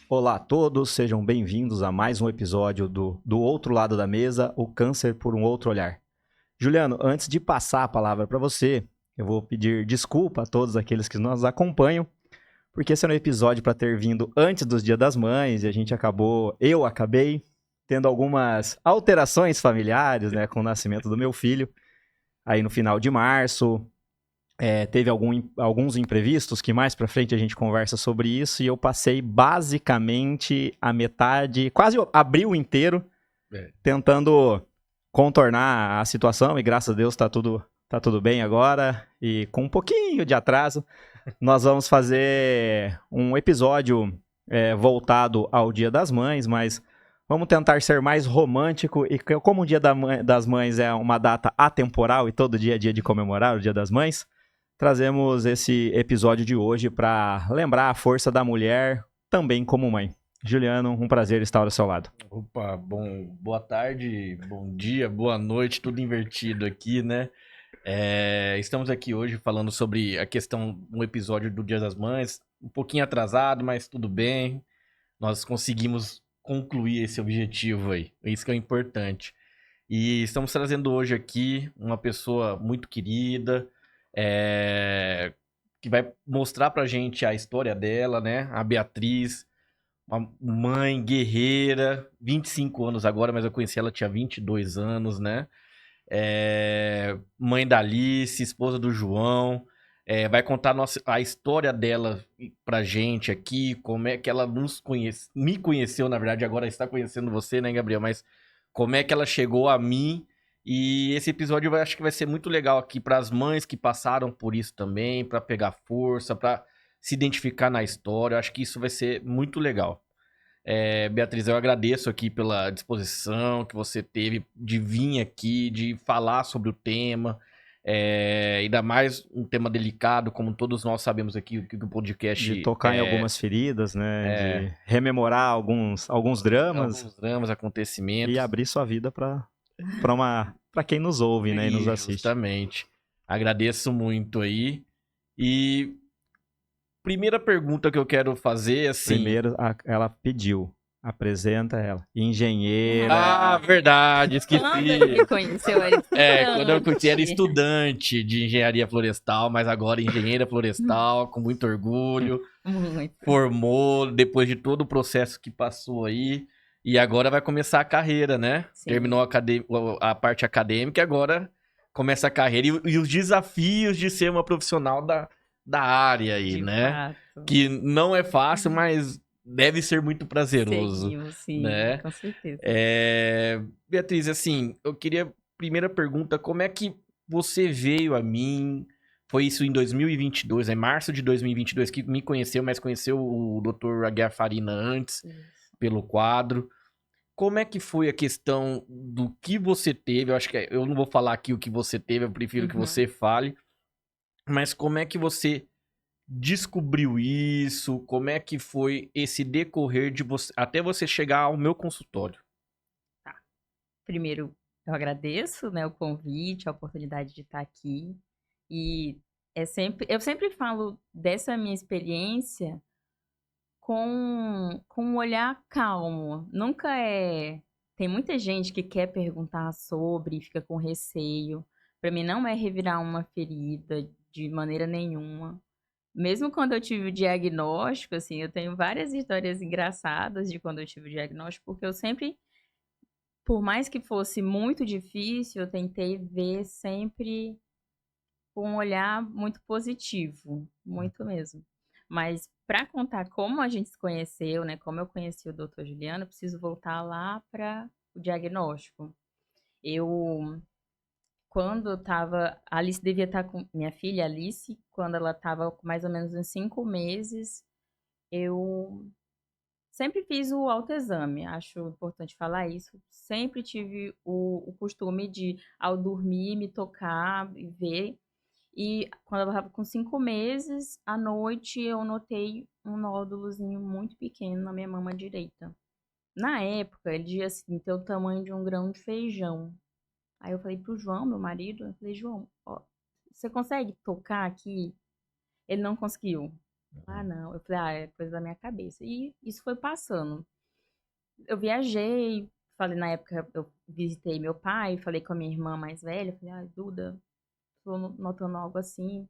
Olá a todos, sejam bem-vindos a mais um episódio do Outro Lado da Mesa, o câncer por um outro olhar. Juliano, antes de passar a palavra para você, eu vou pedir desculpa a todos aqueles que nos acompanham, porque esse era um episódio para ter vindo antes dos Dia das Mães e eu acabei tendo algumas alterações familiares, né, com o nascimento do meu filho, aí no final de março. Teve alguns imprevistos que mais pra frente a gente conversa sobre isso e eu passei basicamente a metade, quase abril inteiro, tentando contornar a situação e graças a Deus tá tudo bem agora e com um pouquinho de atraso nós vamos fazer um episódio voltado ao Dia das Mães, mas vamos tentar ser mais romântico e como o Dia das Mães é uma data atemporal e todo dia é dia de comemorar o Dia das Mães, trazemos esse episódio de hoje para lembrar a força da mulher também como mãe. Juliano, um prazer estar ao seu lado. Opa, boa tarde, bom dia, boa noite, tudo invertido aqui, né? Estamos aqui hoje falando sobre a questão do episódio do Dia das Mães, um pouquinho atrasado, mas tudo bem. Nós conseguimos concluir esse objetivo aí, isso que é importante. E estamos trazendo hoje aqui uma pessoa muito querida, que vai mostrar pra gente a história dela, né? A Beatriz, uma mãe guerreira, 25 anos agora, mas eu conheci ela tinha 22 anos, né? Mãe da Alice, esposa do João. Vai contar a história dela pra gente aqui, como é que ela me conheceu, na verdade, agora está conhecendo você, né, Gabriel? Mas como é que ela chegou a mim. E esse episódio eu acho que vai ser muito legal aqui para as mães que passaram por isso também, para pegar força, para se identificar na história. Eu acho que isso vai ser muito legal. Beatriz, eu agradeço aqui pela disposição que você teve de vir aqui, de falar sobre o tema. Ainda mais um tema delicado, como todos nós sabemos aqui, que o De podcast tocar em algumas feridas, né? De rememorar alguns dramas alguns dramas, e acontecimentos. abrir sua vida para quem nos ouve, né, e nos E assiste. justamente. Agradeço muito aí. E primeira pergunta que eu quero fazer, assim. Primeiro, ela pediu, apresenta ela. Engenheira. Ah, verdade, Quando ele esqueci. me conheceu, era Quando eu conheci, era estudante. estudante de engenharia florestal, mas agora engenheira florestal, com muito orgulho. Muito. Formou depois de todo o processo que passou aí. E agora vai começar a carreira, né? Sim. Terminou a parte acadêmica e agora começa a carreira. E os desafios de ser uma profissional da área aí, De né? fato. Que não é fácil, mas deve ser muito prazeroso, Seguimos, sim, né? com certeza. Beatriz, assim, eu queria... Primeira pergunta, como é que você veio a mim? Foi isso em 2022, março de 2022 que me conheceu, mas conheceu o Dr. Aguiar Farina antes, pelo quadro. Como é que foi a questão do que você teve? Eu acho que eu não vou falar aqui o que você teve, eu prefiro que você fale. Mas como é que você descobriu isso? Como é que foi esse decorrer de você até você chegar ao meu consultório? Tá. Primeiro, eu agradeço, né, o convite, a oportunidade de estar aqui. E eu sempre falo dessa minha experiência com um olhar calmo. Nunca é. Tem muita gente que quer perguntar sobre e fica com receio. Para mim, não é revirar uma ferida de maneira nenhuma. Mesmo quando eu tive o diagnóstico, assim, eu tenho várias histórias engraçadas de quando eu tive o diagnóstico, porque eu sempre, por mais que fosse muito difícil, eu tentei ver sempre com um olhar muito positivo, muito mesmo. Mas para contar como a gente se conheceu, né, como eu conheci o Dr. Juliano, eu preciso voltar lá para o diagnóstico. Eu Quando eu tava, a Alice devia estar com minha filha Alice, quando ela estava com mais ou menos uns 5 meses, eu sempre fiz o autoexame, acho importante falar isso. Sempre tive o costume de, ao dormir, me tocar e ver. E quando ela estava com 5 meses, à noite eu notei um nódulozinho muito pequeno na minha mama direita. Na época, ele dizia assim, ter o tamanho de um grão de feijão. Aí eu falei pro João, meu marido, eu falei, João, ó, você consegue tocar aqui? Ele não conseguiu. Ah, não. Eu falei, ah, é coisa da minha cabeça. E isso foi passando. Eu viajei, falei, na época eu visitei meu pai, falei com a minha irmã mais velha, falei, ah, Duda, tô notando algo assim.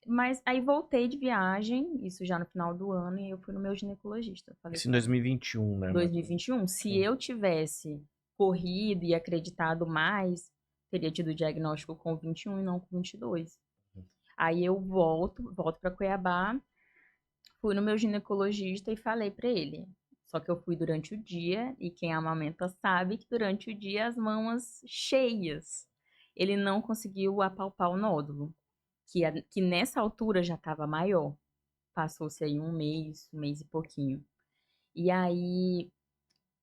Mas aí voltei de viagem, isso já no final do ano, e eu fui no meu ginecologista. Falei Isso em com ele, 2021, né, mais ou menos? 2021, se eu tivesse corrido e acreditado mais, teria tido o diagnóstico com 21 e não com 22. Aí eu volto para Cuiabá, fui no meu ginecologista e falei pra ele. Só que eu fui durante o dia e quem amamenta sabe que durante o dia as mamas cheias. Ele não conseguiu apalpar o nódulo, que nessa altura já estava maior. Passou-se aí um mês e pouquinho. E aí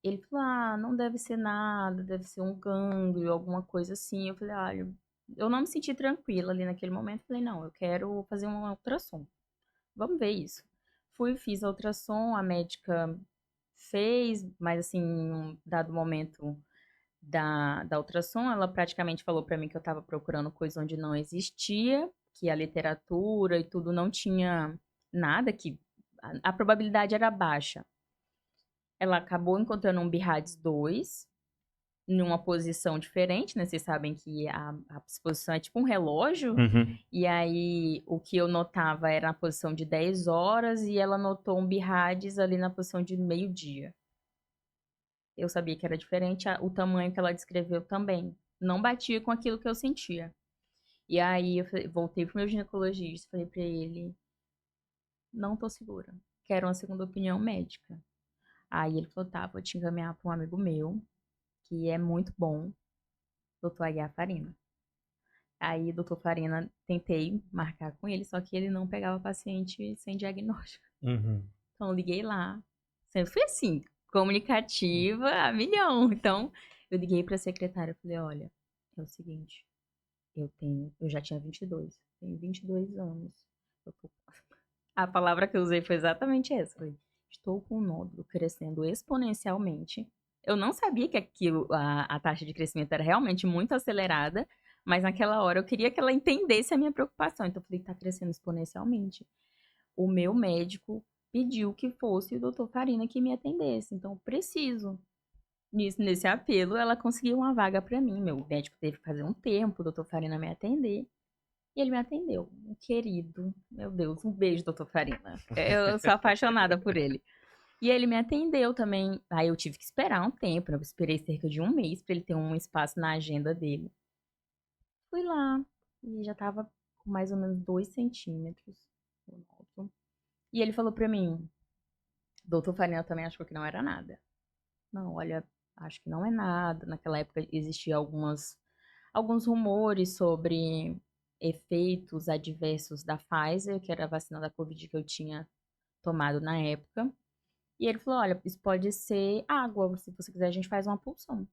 ele falou: ah, não deve ser nada, deve ser um gânglio, alguma coisa assim. Eu falei: olha, eu não me senti tranquila ali naquele momento. Falei: não, eu quero fazer um ultrassom. Vamos ver isso. Fui, fiz a ultrassom, a médica fez, mas assim, em um dado momento da ultrassom, ela praticamente falou para mim que eu estava procurando coisa onde não existia, que a literatura e tudo não tinha nada, que a probabilidade era baixa. Ela acabou encontrando um BIRADS 2, numa posição diferente, né? Vocês sabem que a posição é tipo um relógio. Uhum. E aí, o que eu notava era na posição de 10 horas e ela notou um BIRADS ali na posição de meio-dia. Eu sabia que era diferente, o tamanho que ela descreveu também. Não batia com aquilo que eu sentia. E aí, voltei pro meu ginecologista, falei pra ele, não tô segura. Quero uma segunda opinião médica. Aí ele falou, tá, vou te encaminhar pra um amigo meu, que é muito bom, doutor Aguiar Farina. Aí, doutor Farina, tentei marcar com ele, só que ele não pegava paciente sem diagnóstico. Uhum. Então, eu liguei lá. Sempre fui assim, comunicativa a milhão. Então, eu liguei pra secretária e falei, olha, é o seguinte, eu já tinha 22, tenho 22 anos. Eu tô- A palavra que eu usei foi exatamente essa. Falei, estou com um nódulo crescendo exponencialmente. Eu não sabia que aquilo, a taxa de crescimento era realmente muito acelerada, mas naquela hora eu queria que ela entendesse a minha preocupação. Então, eu falei, tá crescendo exponencialmente. O meu médico pediu que fosse o doutor Farina que me atendesse, então eu preciso. Nesse apelo, ela conseguiu uma vaga para mim. Meu médico teve que fazer um tempo, o doutor Farina me atender. E ele me atendeu. Um querido. Meu Deus, um beijo, doutor Farina. Eu sou apaixonada por ele. E ele me atendeu também. Aí eu tive que esperar um tempo, né? Eu esperei cerca de um mês para ele ter um espaço na agenda dele. Fui lá e já tava com mais ou menos 2 centímetros. E ele falou pra mim, doutor Farina também achou que não era nada. Não, olha, acho que não é nada. Naquela época existiam alguns rumores sobre efeitos adversos da Pfizer, que era a vacina da Covid que eu tinha tomado na época. E ele falou, olha, isso pode ser água, se você quiser a gente faz uma punção.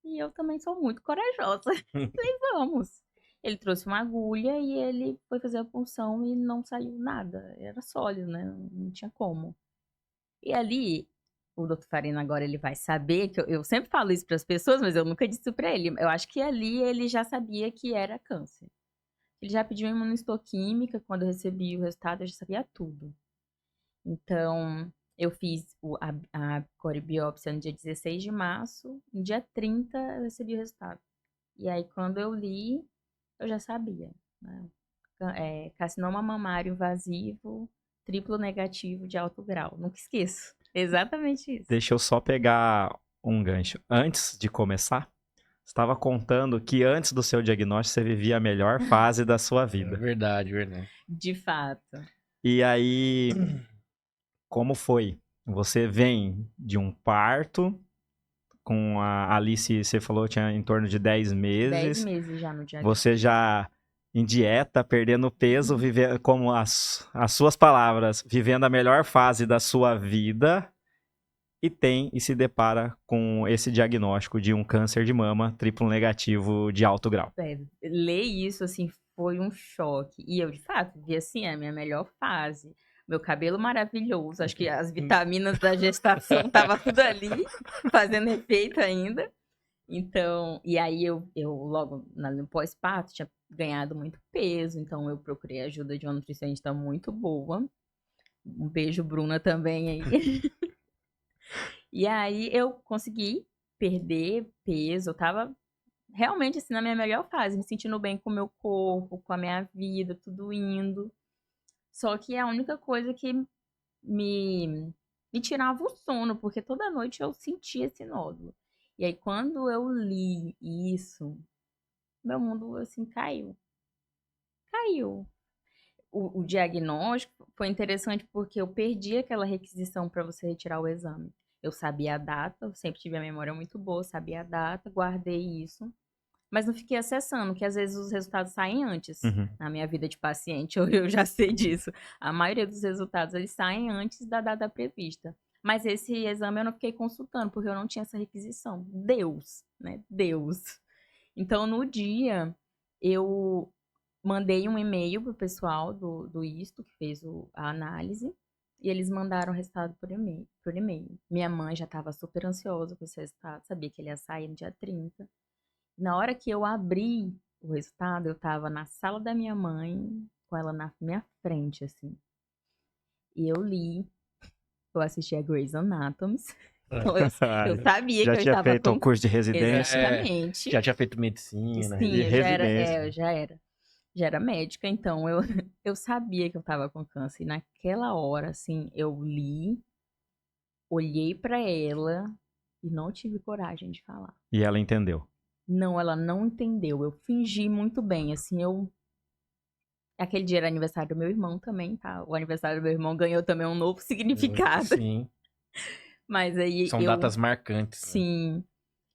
E eu também sou muito corajosa. Falei, vamos. Ele trouxe uma agulha e ele foi fazer a punção e não saiu nada. Era sólido, né? Não tinha como. E ali, o doutor Farina agora ele vai saber, que eu sempre falo isso para as pessoas, mas eu nunca disse isso para ele. Eu acho que ali ele já sabia que era câncer. Ele já pediu imunistoquímica, quando eu recebi o resultado, eu já sabia tudo. Então, eu fiz a coribiópsia no dia 16 de março, no dia 30 eu recebi o resultado. E aí, quando eu li, eu já sabia, né? Carcinoma mamário invasivo, triplo negativo de alto grau. Nunca esqueço. Exatamente isso. Deixa eu só pegar um gancho. Antes de começar, você estava contando que antes do seu diagnóstico você vivia a melhor fase da sua É vida. verdade, verdade. De fato. E aí, como foi? Você vem de um parto com a Alice, você falou, tinha em torno de 10 10 meses. meses já no diagnóstico. Você já em dieta, perdendo peso, vivendo, como as suas palavras, vivendo a melhor fase da sua vida e se depara com esse diagnóstico de um câncer de mama triplo negativo de alto grau. Ler isso, assim, foi um choque. E eu, de fato, vi, assim, a minha melhor fase. Meu cabelo maravilhoso. Acho que as vitaminas da gestação tava tudo ali, fazendo efeito ainda. Então, e aí eu logo no pós-parto tinha ganhado muito peso, então eu procurei a ajuda de uma nutricionista muito boa. Um beijo, Bruna, também aí. E aí eu consegui perder peso, eu tava realmente assim na minha melhor fase, me sentindo bem com o meu corpo, com a minha vida, tudo indo. Só que a única coisa que me, me tirava o sono, porque toda noite eu sentia esse nódulo. E aí quando eu li isso, meu mundo assim caiu. Caiu. O diagnóstico foi interessante porque eu perdi aquela requisição para você retirar o exame. Eu sabia a data, eu sempre tive a memória muito boa, sabia a data, guardei isso, mas não fiquei acessando, que às vezes os resultados saem antes. Uhum. Na minha vida de paciente, eu já sei disso. A maioria dos resultados eles saem antes da data prevista. Mas esse exame eu não fiquei consultando, porque eu não tinha essa requisição. Deus, né? Deus. Então, no dia, eu mandei um e-mail pro pessoal do ISTO, que fez a análise, e eles mandaram o resultado por e-mail. Minha mãe já estava super ansiosa com esse resultado, sabia que ele ia sair no dia 30. Na hora que eu abri o resultado, eu estava na sala da minha mãe, com ela na minha frente, assim. E eu li, eu assisti a Grey's Anatomy, então eu sabia Já que eu tinha estava feito o com... curso de residência Exatamente. Já tinha feito medicina, e Sim, eu já era, residência. eu já era. Já era médica, então eu, eu sabia que eu tava com câncer. E naquela hora, assim, eu li, olhei pra ela e não tive coragem de falar. E ela entendeu. Não, ela não entendeu. Eu fingi muito bem, assim, eu... Aquele dia era aniversário do meu irmão também, tá? O aniversário do meu irmão ganhou também um novo significado. Sim. Mas aí São eu, datas marcantes, né? sim,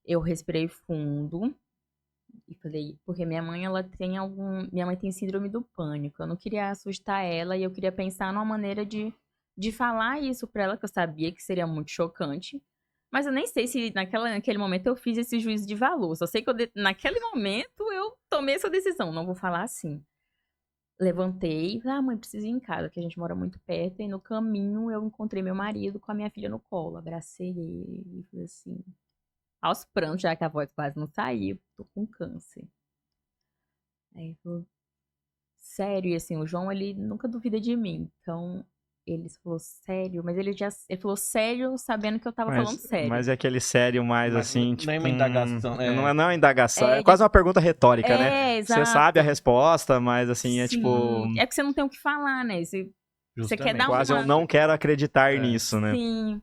eu respirei fundo. E falei, porque minha mãe, ela tem algum. Minha mãe tem síndrome do pânico. Eu não queria assustar ela e eu queria pensar numa maneira de falar isso pra ela, que eu sabia que seria muito chocante. Mas eu nem sei se naquele momento eu fiz esse juízo de valor. Só sei que naquele momento eu tomei essa decisão. Não vou falar assim. Levantei, falei, mãe, preciso ir em casa, que a gente mora muito perto. E no caminho eu encontrei meu marido com a minha filha no colo. Abracei ele e falei assim, aos prantos, já que a voz quase não saiu, tô com câncer. Aí ele falou, sério, e assim, o João, ele nunca duvida de mim. Então, ele falou, sério, mas ele falou sério, sabendo que eu tava falando Mas sério. é aquele sério mais Mas assim, não é tipo. uma indagação, Não é é. não é uma indagação, é É, quase uma pergunta retórica, né? Você sabe a exato. resposta, mas assim, é tipo. Sim. É que você não tem o que falar, né? Você quer dar Justamente. Quase eu uma. não quero acreditar É. nisso, né? Sim.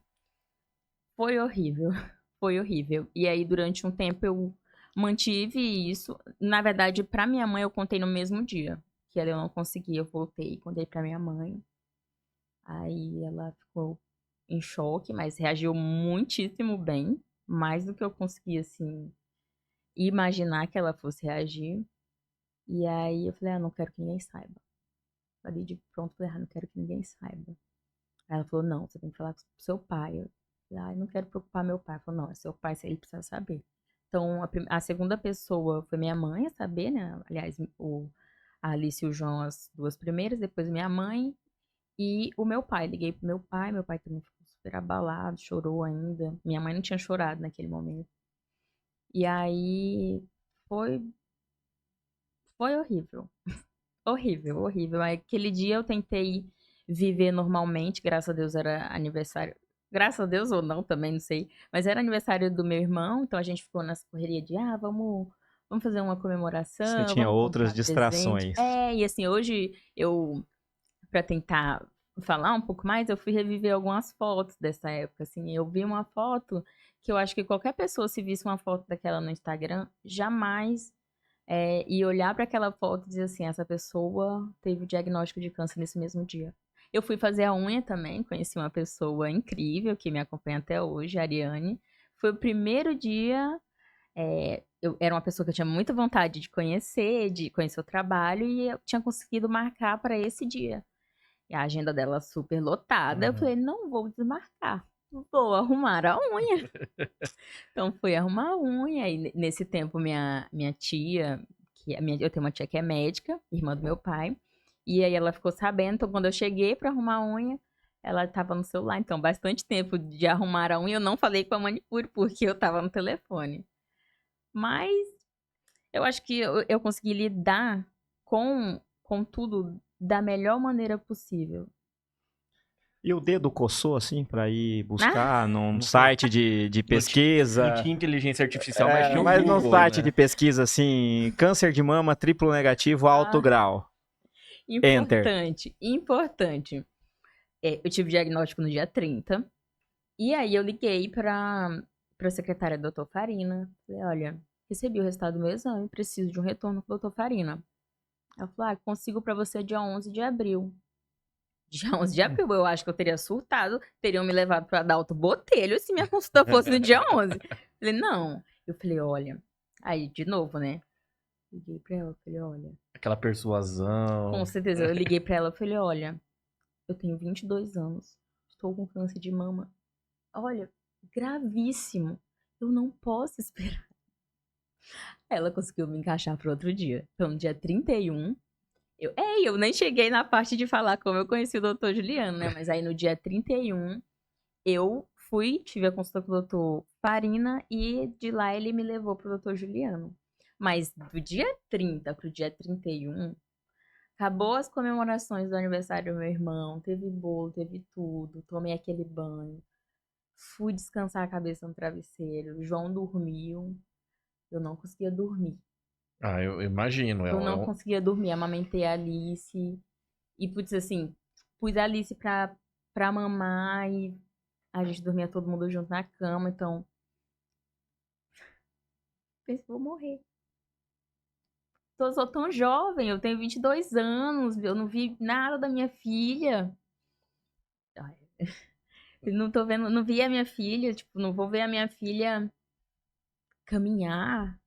Foi horrível. Foi horrível. E aí, durante um tempo, eu mantive isso. Na verdade, pra minha mãe, eu contei no mesmo dia. Que ela eu não conseguia, eu voltei, contei pra minha mãe. Aí ela ficou em choque, mas reagiu muitíssimo bem, mais do que eu conseguia, assim, imaginar que ela fosse reagir. E aí eu falei, não quero que ninguém saiba. Falei de pronto, falei, não quero que ninguém saiba. Aí ela falou, não, você tem que falar com o seu pai. Eu falei, não quero preocupar meu pai. Ela falou, não, é seu pai, ele precisa saber. Então, a segunda pessoa foi minha mãe a saber, né? Aliás, a Alice e o João, as duas primeiras, depois minha mãe. E o meu pai, liguei pro meu pai também ficou super abalado, chorou ainda. Minha mãe não tinha chorado naquele momento. E aí foi, foi horrível. Horrível, horrível. Aí, aquele dia eu tentei viver normalmente, graças a Deus era aniversário. Graças a Deus ou não, também não sei. Mas era aniversário do meu irmão, então a gente ficou nessa correria de, vamos fazer uma Você comemoração, tinha vamos outras comprar presente. distrações. E assim, hoje eu para tentar falar um pouco mais, eu fui reviver algumas fotos dessa época, assim, eu vi uma foto que eu acho que qualquer pessoa, se visse uma foto daquela no Instagram, jamais ia olhar para aquela foto e dizer assim, essa pessoa teve o diagnóstico de câncer nesse mesmo dia. Eu fui fazer a unha também, conheci uma pessoa incrível que me acompanha até hoje, a Ariane. Foi o primeiro dia, eu era uma pessoa que eu tinha muita vontade de conhecer o trabalho, e eu tinha conseguido marcar para esse dia. E a agenda dela super lotada. Eu falei, não vou desmarcar. Vou arrumar a unha. Então fui arrumar a unha. E nesse tempo, minha tia, eu tenho uma tia que é médica, irmã do meu pai. E aí ela ficou sabendo. Então, quando eu cheguei pra arrumar a unha, ela tava no celular. Então, bastante tempo de arrumar a unha. Eu não falei com a manicure, porque eu tava no telefone. Mas eu acho que eu consegui lidar com tudo da melhor maneira possível. E o dedo coçou, assim, pra ir buscar num Não site de pesquisa? Não tinha inteligência artificial, mas tinha o mas num Google, site né? de pesquisa, assim, câncer de mama triplo negativo alto grau. Enter. Importante. Eu tive diagnóstico no dia 30. E aí eu liguei pra secretária do Dr. Farina. Falei, olha, recebi o resultado do meu exame, preciso de um retorno com o Dr. Farina. Ela falou, consigo pra você dia 11 de abril. Dia 11 de abril, eu acho que eu teria surtado, teriam me levado pra Adalto Botelho se minha consulta fosse no dia 11. Falei, não. Eu falei, olha, aí de novo, né? Liguei pra ela, falei, olha, Aquela persuasão. com certeza, eu liguei pra ela, falei, olha, eu tenho 22 anos, estou com câncer de mama. Olha, gravíssimo. Eu não posso esperar. Ela conseguiu me encaixar para outro dia. Então, no dia 31, eu nem cheguei na parte de falar como eu conheci o doutor Juliano, né? Mas aí no dia 31, eu tive a consulta com o doutor Farina e de lá ele me levou pro doutor Juliano. Mas do dia 30 pro dia 31, acabou as comemorações do aniversário do meu irmão, teve bolo, teve tudo, tomei aquele banho. Fui descansar a cabeça no travesseiro. O João dormiu. Eu não conseguia dormir. Eu imagino. Eu não conseguia dormir. Amamentei a Alice. E, putz, assim, pus a Alice pra mamar e a gente dormia todo mundo junto na cama. Então, pensei, vou morrer. Sou tão jovem, eu tenho 22 anos, eu não vi nada da minha filha. Não tô vendo, não vi a minha filha, tipo, não vou ver a minha filha caminhar,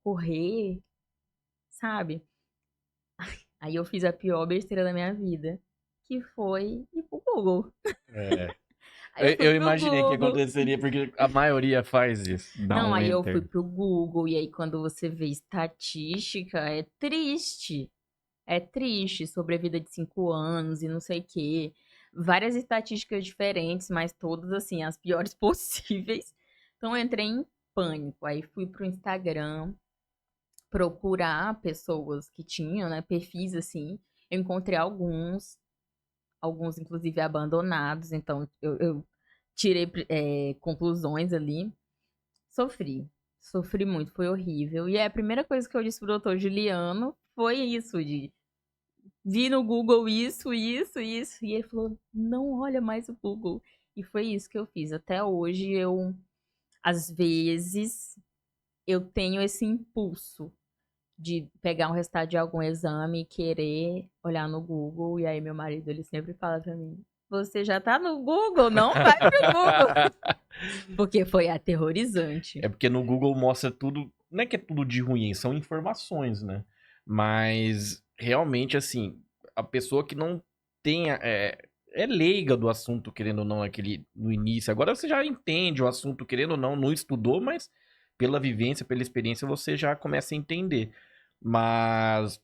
correr, sabe? Aí eu fiz a pior besteira da minha vida, que foi ir pro Google. Aí Eu imaginei que aconteceria, porque a maioria faz isso. Não, aí eu fui pro Google, e aí quando você vê estatística, é triste. É triste sobre a vida de 5 anos e não sei o quê. Várias estatísticas diferentes, mas todas, assim, as piores possíveis. Então eu entrei em pânico. Aí fui pro Instagram procurar pessoas que tinham, né, perfis assim. Eu encontrei alguns inclusive abandonados, então eu tirei conclusões ali. Sofri muito, foi horrível. E a primeira coisa que eu disse pro doutor Juliano foi isso, de vi no Google isso. E ele falou, não olha mais o Google. E foi isso que eu fiz. Até hoje às vezes, eu tenho esse impulso de pegar um resultado de algum exame e querer olhar no Google. E aí meu marido, ele sempre fala pra mim, você já tá no Google, não vai pro Google. Porque foi aterrorizante. É porque no Google mostra tudo, não é que é tudo de ruim, são informações, né? Mas realmente, assim, a pessoa que não tenha, é leiga do assunto, querendo ou não, no início. Agora você já entende o assunto, querendo ou não estudou, mas pela vivência, pela experiência, você já começa a entender. Mas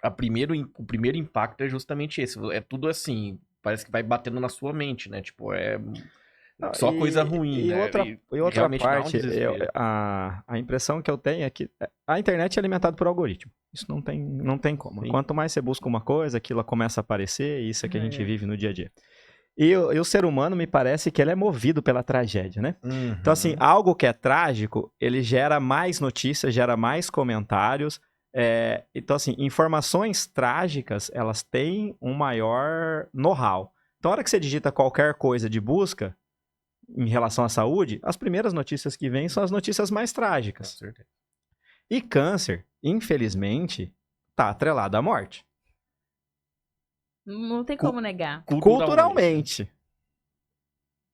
o primeiro impacto é justamente esse. É tudo assim, parece que vai batendo na sua mente, né? Tipo, só coisa ruim, né? E outra realmente dá um parte, desespero. a impressão que eu tenho é que a internet é alimentada por algoritmo. Isso não tem como. Sim. Quanto mais você busca uma coisa, aquilo começa a aparecer, e isso é que a gente vive no dia a dia. E o ser humano, me parece que ele é movido pela tragédia, né? Uhum. Então, assim, algo que é trágico, ele gera mais notícias, gera mais comentários. Então, assim, informações trágicas, elas têm um maior know-how. Então, a hora que você digita qualquer coisa de busca em relação à saúde, as primeiras notícias que vêm são as notícias mais trágicas. Com certeza. E câncer, infelizmente, está atrelado à morte. Não tem como negar. Culturalmente.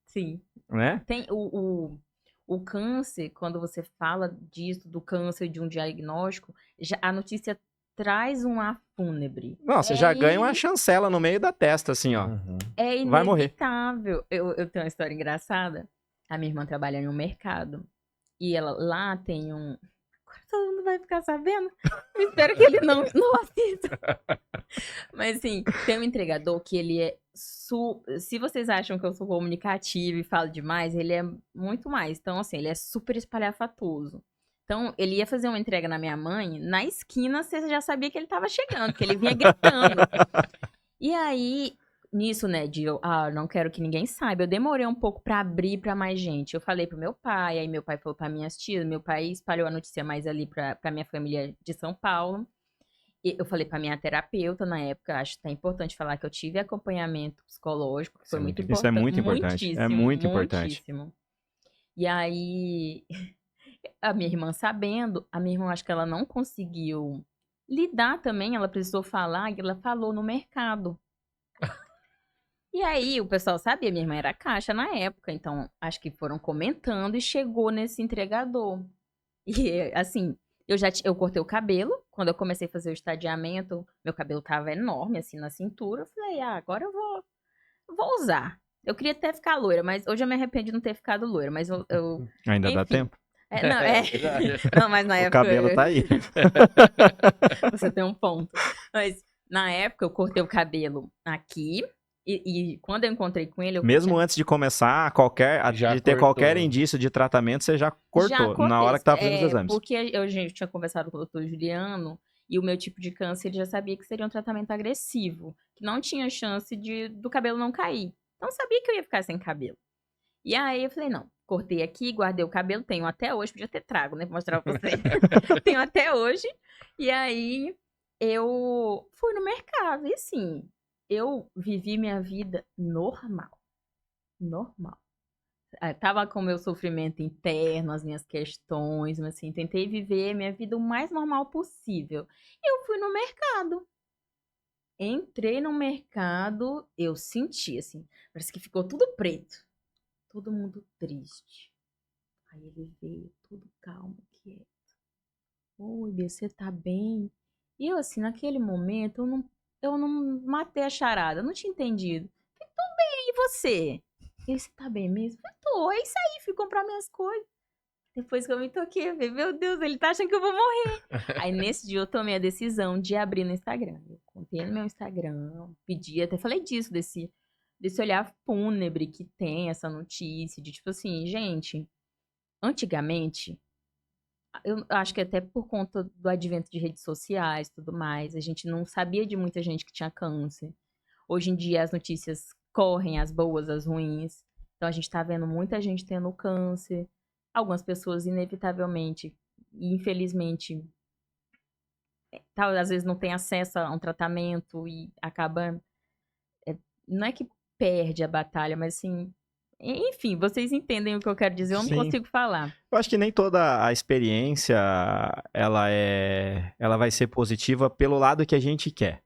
Sim. Né? Tem o câncer, quando você fala disso, do câncer, de um diagnóstico, a notícia traz um ar fúnebre. Não, você já ganha uma chancela no meio da testa, assim, ó. Uhum. É Vai morrer. inevitável. Eu tenho uma história engraçada. A minha irmã trabalha em um mercado. E ela lá tem um... Agora todo mundo vai ficar sabendo. Eu espero que ele não assista. Mas assim, tem um entregador que ele é... Se vocês acham que eu sou comunicativa e falo demais, ele é muito mais. Então, assim, ele é super espalhafatoso. Então, ele ia fazer uma entrega na minha mãe, na esquina você já sabia que ele tava chegando, porque ele vinha gritando. E aí, nisso, né, não quero que ninguém saiba, eu demorei um pouco pra abrir pra mais gente. Eu falei pro meu pai, aí meu pai falou pra minhas tias, meu pai espalhou a notícia mais ali pra minha família de São Paulo. E eu falei pra minha terapeuta na época, acho que é importante falar que eu tive acompanhamento psicológico, que foi muito Isso é importante, muito importante. É muitíssimo, muito importante. muitíssimo. E aí, a minha irmã sabendo, a minha irmã acho que ela não conseguiu lidar também, ela precisou falar, e ela falou no mercado. E aí, o pessoal sabia, minha irmã era caixa na época, então acho que foram comentando e chegou nesse entregador. E assim, eu cortei o cabelo, quando eu comecei a fazer o estadiamento, meu cabelo tava enorme, assim, na cintura. Eu falei, agora eu vou usar. Eu queria até ficar loira, mas hoje eu me arrependi de não ter ficado loira, mas Ainda dá enfim. tempo? Não, Verdade. não, mas na O época. cabelo tá aí. Você tem um ponto. Mas na época eu cortei o cabelo aqui. E quando eu encontrei com ele, eu Mesmo antes de começar, Já de ter cortou. qualquer indício de tratamento, você já cortou já cortei. na hora que tava fazendo os exames. Porque gente tinha conversado com o doutor Juliano e o meu tipo de câncer ele já sabia que seria um tratamento agressivo, que não tinha chance do cabelo não cair. Então eu sabia que eu ia ficar sem cabelo. E aí eu falei, não, cortei aqui, guardei o cabelo, tenho até hoje, podia ter trago, né, pra mostrar pra você. Tenho até hoje. E aí eu fui no mercado e assim, eu vivi minha vida normal. Normal. Tava com o meu sofrimento interno, as minhas questões, mas assim, tentei viver minha vida o mais normal possível. Eu fui no mercado. Entrei no mercado, eu senti assim, parece que ficou tudo preto. Todo mundo triste. Aí ele veio, tudo calmo, quieto. Oi, Bia, você tá bem? E eu assim, naquele momento, eu não matei a charada, eu não tinha entendido. Falei, tô bem, e você? Ele, você tá bem mesmo? Eu tô, é isso aí, fui comprar minhas coisas. Depois que eu me toquei, eu falei, meu Deus, ele tá achando que eu vou morrer. Aí nesse dia eu tomei a decisão de abrir no Instagram. Eu contei no meu Instagram, pedi, até falei disso, desse olhar fúnebre que tem essa notícia, de tipo assim, gente, antigamente, eu acho que até por conta do advento de redes sociais e tudo mais, a gente não sabia de muita gente que tinha câncer. Hoje em dia as notícias correm, as boas, as ruins. Então a gente tá vendo muita gente tendo câncer. Algumas pessoas, inevitavelmente e infelizmente, às vezes não tem acesso a um tratamento e acaba. Não é que perde a batalha, mas assim. Enfim, vocês entendem o que eu quero dizer, eu não Sim. consigo falar. Eu acho que nem toda a experiência ela vai ser positiva pelo lado que a gente quer.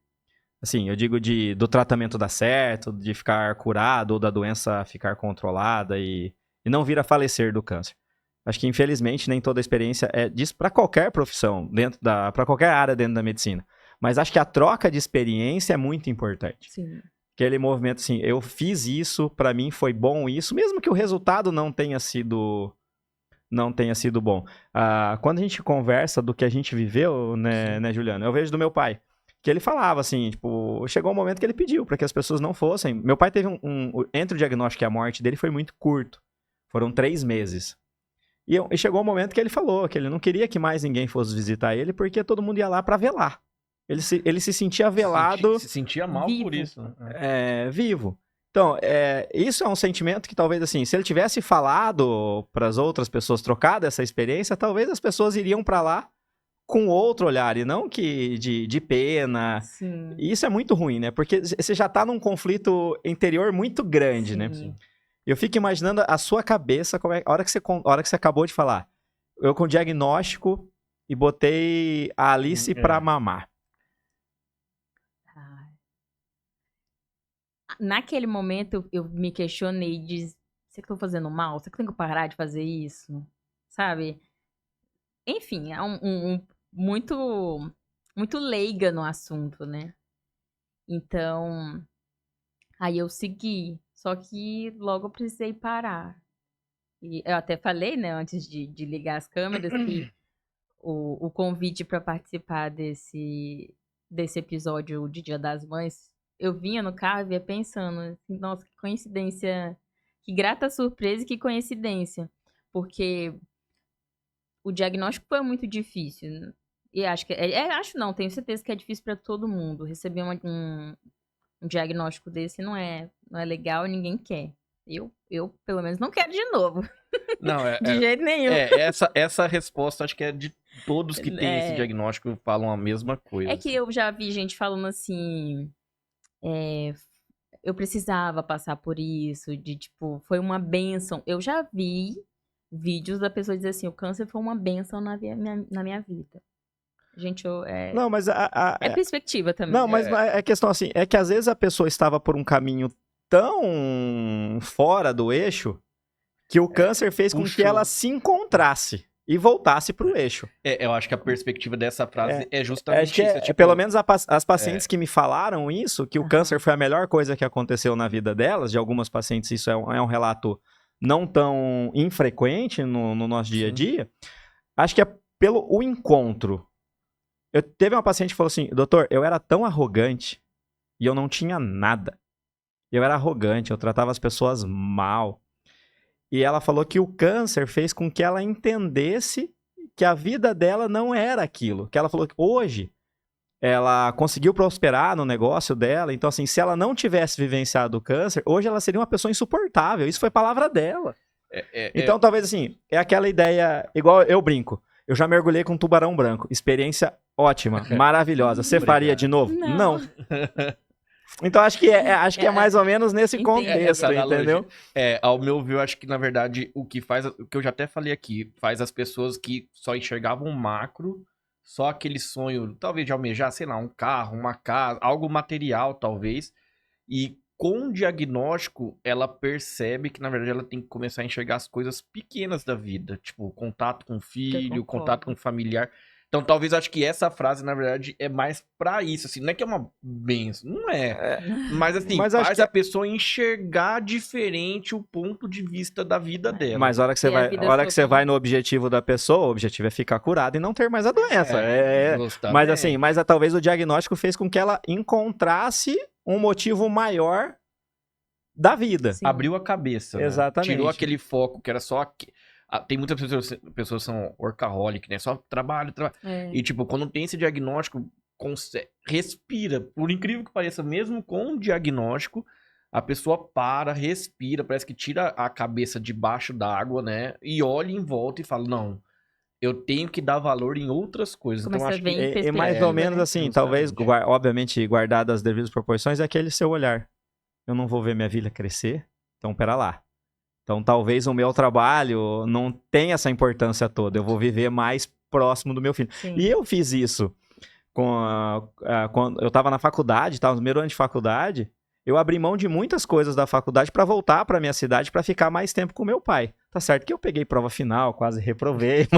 Assim, eu digo do tratamento dar certo, de ficar curado ou da doença ficar controlada e não vir a falecer do câncer. Acho que infelizmente nem toda a experiência é disso para qualquer profissão, para qualquer área dentro da medicina. Mas acho que a troca de experiência é muito importante. Sim. Aquele movimento assim, eu fiz isso, para mim foi bom isso, mesmo que o resultado não tenha sido bom. Quando a gente conversa do que a gente viveu, né, Juliano? Eu vejo do meu pai, que ele falava assim, tipo, chegou um momento que ele pediu para que as pessoas não fossem. Meu pai teve entre o diagnóstico e a morte dele foi muito curto. Foram 3 meses. E chegou um momento que ele falou que ele não queria que mais ninguém fosse visitar ele, porque todo mundo ia lá para velar. Ele se sentia velado. Se sentia mal Vivo. por isso. Né? Vivo. Então, isso é um sentimento que talvez, assim, se ele tivesse falado para as outras pessoas, trocado essa experiência, talvez as pessoas iriam para lá com outro olhar, e não que de pena. Sim. E isso é muito ruim, né? Porque você já tá num conflito interior muito grande, né? Sim. Eu fico imaginando a sua cabeça, a hora que você acabou de falar. Eu com diagnóstico e botei a Alice pra mamar. Naquele momento eu me questionei de será que eu tô fazendo mal? Será que eu tenho que parar de fazer isso? Sabe? Enfim, é muito muito leiga no assunto, né? Então, aí eu segui, só que logo eu precisei parar. E eu até falei, né, antes de ligar as câmeras, que o convite para participar desse episódio de Dia das Mães, eu vinha no carro e vinha pensando, assim, nossa, que coincidência, que grata surpresa e que coincidência, porque o diagnóstico foi muito difícil, e acho que, acho não, tenho certeza que é difícil para todo mundo, receber Um diagnóstico desse não é legal e ninguém quer. Eu, pelo menos, não quero de novo. Não, De jeito nenhum. essa resposta acho que é de todos que têm esse diagnóstico falam a mesma coisa. É que eu já vi gente falando assim, eu precisava passar por isso, de tipo, foi uma bênção. Eu já vi vídeos da pessoa dizer assim, o câncer foi uma bênção na minha vida. Gente, Não, mas é perspectiva também. Não, mas é questão assim, é que às vezes a pessoa estava por um caminho tão fora do eixo que o câncer fez com que ela se encontrasse e voltasse pro eixo. Eu acho que a perspectiva dessa frase é justamente isso. Tipo, pelo menos as pacientes que me falaram isso, que o câncer foi a melhor coisa que aconteceu na vida delas, de algumas pacientes isso é um relato não tão infrequente no nosso dia a dia, acho que é pelo o encontro. Teve uma paciente que falou assim, doutor, eu era tão arrogante e eu não tinha nada. Eu era arrogante, eu tratava as pessoas mal. E ela falou que o câncer fez com que ela entendesse que a vida dela não era aquilo. Que ela falou que hoje ela conseguiu prosperar no negócio dela. Então, assim, se ela não tivesse vivenciado o câncer, hoje ela seria uma pessoa insuportável. Isso foi palavra dela. Então, talvez assim, é aquela ideia, igual eu brinco. Eu já mergulhei com um tubarão branco. Experiência ótima, maravilhosa. Você faria de novo? Não. Então acho que é mais ou menos nesse contexto, entendeu? Ao meu ver, eu acho que na verdade o que eu já até falei aqui, faz as pessoas que só enxergavam o macro, só aquele sonho, talvez de almejar, sei lá, um carro, uma casa, algo material talvez, e com o diagnóstico ela percebe que na verdade ela tem que começar a enxergar as coisas pequenas da vida, tipo contato com o filho, contato com o familiar. Então, talvez acho que essa frase, na verdade, é mais pra isso, assim, não é que é uma benção, não é. Mas, assim, faz a pessoa enxergar diferente o ponto de vista da vida dela. Mas a hora que você vai no objetivo da pessoa, o objetivo é ficar curada e não ter mais a doença. Mas, assim, talvez o diagnóstico fez com que ela encontrasse um motivo maior da vida. Sim. Abriu a cabeça, né? Exatamente. Tirou aquele foco que era só... Tem muitas pessoas que são workaholic, né? Só trabalho. E, tipo, quando tem esse diagnóstico, respira. Por incrível que pareça, mesmo com o diagnóstico, a pessoa para, respira, parece que tira a cabeça debaixo d'água, né? E olha em volta e fala, não, eu tenho que dar valor em outras coisas. Começa então, acho que é mais ou menos assim, talvez, obviamente, guardado as devidas proporções, é aquele seu olhar. Eu não vou ver minha filha crescer, então pera lá. Então, talvez o meu trabalho não tenha essa importância toda. Eu vou viver mais próximo do meu filho. Sim. E eu fiz isso quando eu estava na faculdade, estava no primeiro ano de faculdade. Eu abri mão de muitas coisas da faculdade para voltar para minha cidade para ficar mais tempo com meu pai. Tá certo que eu peguei prova final, quase reprovei,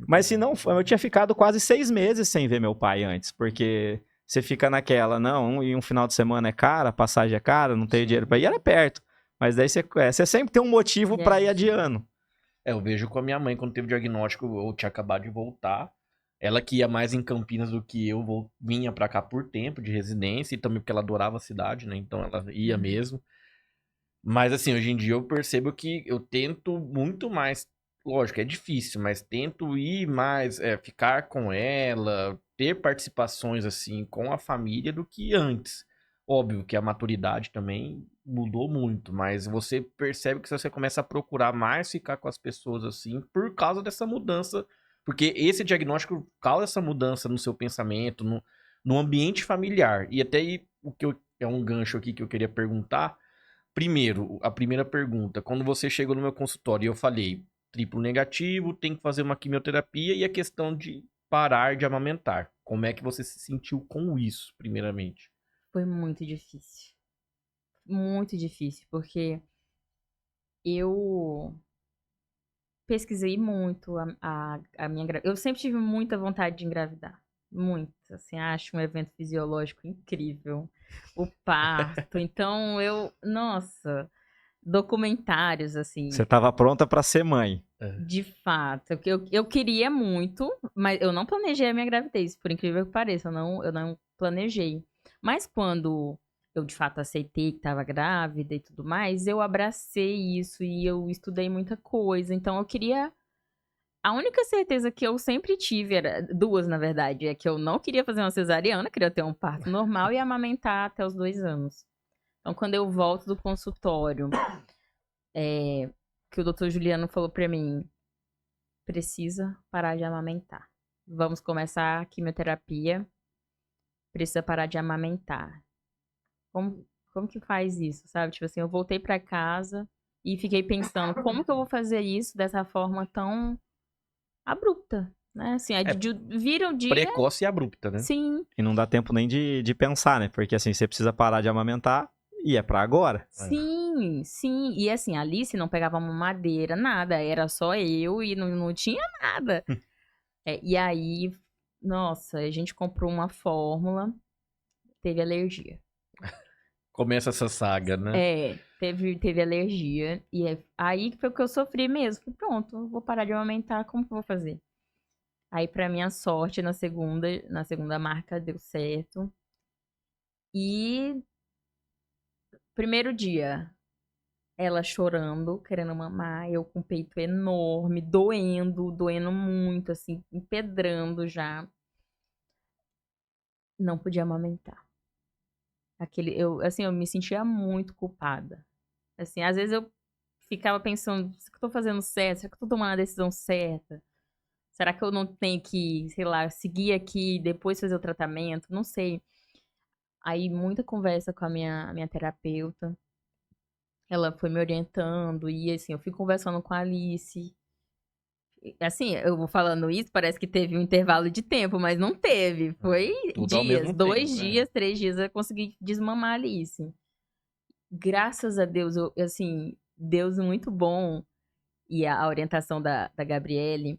mas se não, eu tinha ficado quase 6 meses sem ver meu pai antes, porque você fica naquela, não, e um final de semana é cara, a passagem é cara, não tenho dinheiro pra ir, era perto. Mas daí você sempre tem um motivo pra ir adiando. Eu vejo com a minha mãe, quando teve o diagnóstico, eu tinha acabado de voltar. Ela que ia mais em Campinas do que eu, vinha pra cá por tempo de residência, e também porque ela adorava a cidade, né? Então ela ia mesmo. Mas assim, hoje em dia eu percebo que eu tento muito mais, lógico, é difícil, mas tento ir mais, ficar com ela, ter participações assim com a família do que antes. Óbvio que a maturidade também mudou muito, mas você percebe que você começa a procurar mais ficar com as pessoas assim por causa dessa mudança, porque esse diagnóstico causa essa mudança no seu pensamento, no ambiente familiar. E até aí, é um gancho aqui que eu queria perguntar. Primeiro, a primeira pergunta, quando você chegou no meu consultório e eu falei, triplo negativo, tem que fazer uma quimioterapia e a questão de parar de amamentar. Como é que você se sentiu com isso, primeiramente? Foi muito difícil. Muito difícil, porque eu pesquisei muito a minha gravidez. Eu sempre tive muita vontade de engravidar. Muito. Assim, acho um evento fisiológico incrível. O parto. Então, nossa, documentários, assim. Você estava pronta para ser mãe. De fato. Eu queria muito, mas eu não planejei a minha gravidez, por incrível que pareça. Eu não planejei. Mas quando eu, de fato, aceitei que estava grávida e tudo mais, eu abracei isso e eu estudei muita coisa. Então, eu queria A única certeza que eu sempre tive, era duas, na verdade, é que eu não queria fazer uma cesariana, queria ter um parto normal e amamentar até os 2 anos. Então, quando eu volto do consultório, que o doutor Juliano falou pra mim, precisa parar de amamentar. Vamos começar a quimioterapia, precisa parar de amamentar. Como que faz isso, sabe? Tipo assim, eu voltei pra casa e fiquei pensando, como que eu vou fazer isso dessa forma tão abrupta, né? Assim, vira um dia, Precoce e abrupta, né? sim, E não dá tempo nem de pensar, né? Porque assim, você precisa parar de amamentar e é pra agora. sim, sim. E assim, a Alice não pegava mamadeira, nada, era só eu e não tinha nada. E aí, nossa, a gente comprou uma fórmula, teve alergia. Começa essa saga, né? Teve alergia. E aí foi o que eu sofri mesmo. Falei, pronto, eu vou parar de aumentar, como que eu vou fazer? Aí, pra minha sorte, na segunda marca deu certo. E primeiro dia, ela chorando, querendo mamar, eu com o peito enorme, doendo muito, assim, empedrando já. Não podia amamentar. Eu me sentia muito culpada. Assim, às vezes eu ficava pensando, será que eu tô fazendo certo? Será que eu tô tomando a decisão certa? Será que eu não tenho que, sei lá, seguir aqui e depois fazer o tratamento? Não sei. Aí, muita conversa com a minha terapeuta. Ela foi me orientando e, assim, eu fui conversando com a Alice. Assim, eu vou falando isso, parece que teve um intervalo de tempo, mas não teve. Foi Tudo ao dias, mesmo 2 tempo, dias, 3 dias eu consegui desmamar a Alice. Graças a Deus, assim, Deus muito bom. E a orientação da Gabriele,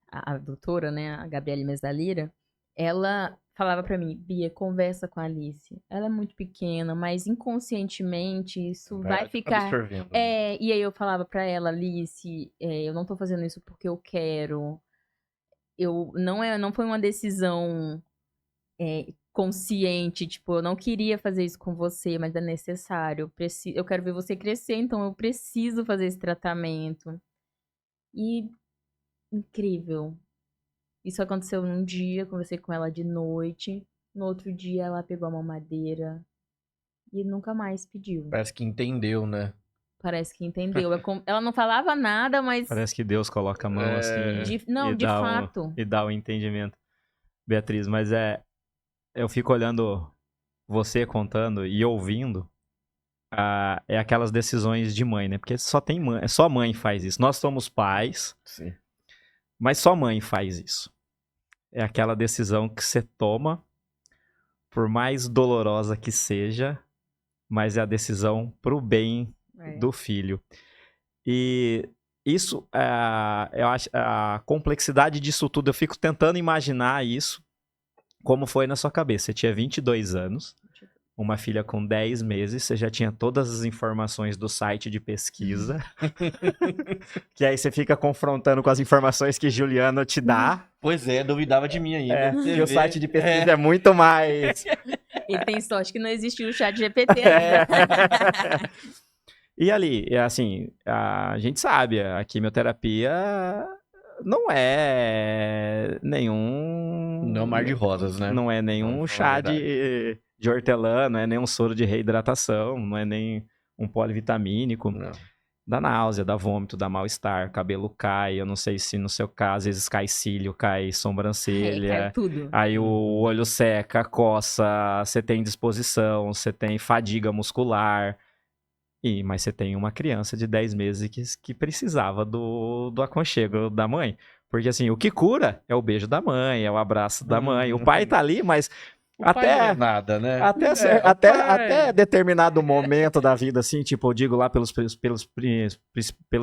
a doutora, né, a Gabriele Mesalira, ela falava pra mim, Bia, conversa com a Alice. Ela é muito pequena, mas inconscientemente isso vai ficar. Absorvendo. E aí eu falava pra ela, Alice, eu não tô fazendo isso porque eu quero. Não foi uma decisão consciente, tipo, eu não queria fazer isso com você, mas é necessário. Eu quero ver você crescer, então eu preciso fazer esse tratamento. E incrível. Isso aconteceu num dia, conversei com ela de noite. No outro dia ela pegou a mamadeira e nunca mais pediu. Parece que entendeu, né? Parece que entendeu. Ela não falava nada, mas Parece que Deus coloca a mão assim de fato. e dá o entendimento. Beatriz, mas eu fico olhando você contando e ouvindo, é aquelas decisões de mãe, né? Porque só tem mãe, só mãe faz isso. Nós somos pais, Sim. mas só mãe faz isso. É aquela decisão que você toma, por mais dolorosa que seja, mas é a decisão pro bem do filho. E isso, eu acho, a complexidade disso tudo, eu fico tentando imaginar isso, como foi na sua cabeça. Você tinha 22 anos, uma filha com 10 meses, você já tinha todas as informações do site de pesquisa, que aí você fica confrontando com as informações que Juliano te dá. Pois é, duvidava de mim ainda. E o site de pesquisa é muito mais... Ele tem sorte que não existiu o chat GPT ainda. E ali, assim, a gente sabe, a quimioterapia não é nenhum... Não é um mar de rosas, né? Não é nenhum chá de hortelã, não é nenhum soro de reidratação, não é nem um polivitamínico. Não. Dá náusea, dá vômito, dá mal-estar, cabelo cai, eu não sei se no seu caso, às vezes cai cílio, cai sobrancelha. Cai tudo. Aí o olho seca, coça, você tem disposição, você tem fadiga muscular. Mas você tem uma criança de 10 meses que precisava do aconchego da mãe. Porque assim, o que cura é o beijo da mãe, é o abraço da mãe. O pai tá ali, mas pai não é nada, né? Até determinado momento da vida, assim, tipo, eu digo lá pelos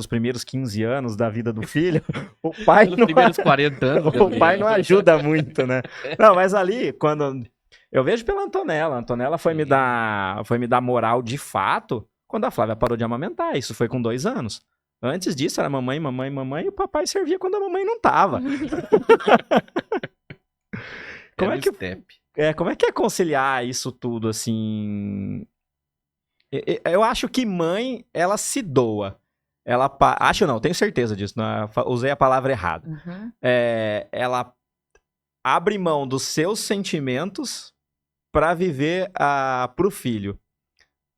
primeiros 15 anos da vida do filho, o pai pelos primeiros 40 anos. O pai não ajuda muito, né? Não, mas ali, quando... Eu vejo pela Antonella. A Antonella foi me dar moral de fato quando a Flávia parou de amamentar. Isso foi com 2 anos. Antes disso, era mamãe, mamãe, mamãe, e o papai servia quando a mamãe não tava. Como é que é conciliar isso tudo, assim? Eu acho que mãe, ela se doa. Acho não, tenho certeza disso. Usei a palavra errada. Uhum. Ela abre mão dos seus sentimentos para viver pro filho.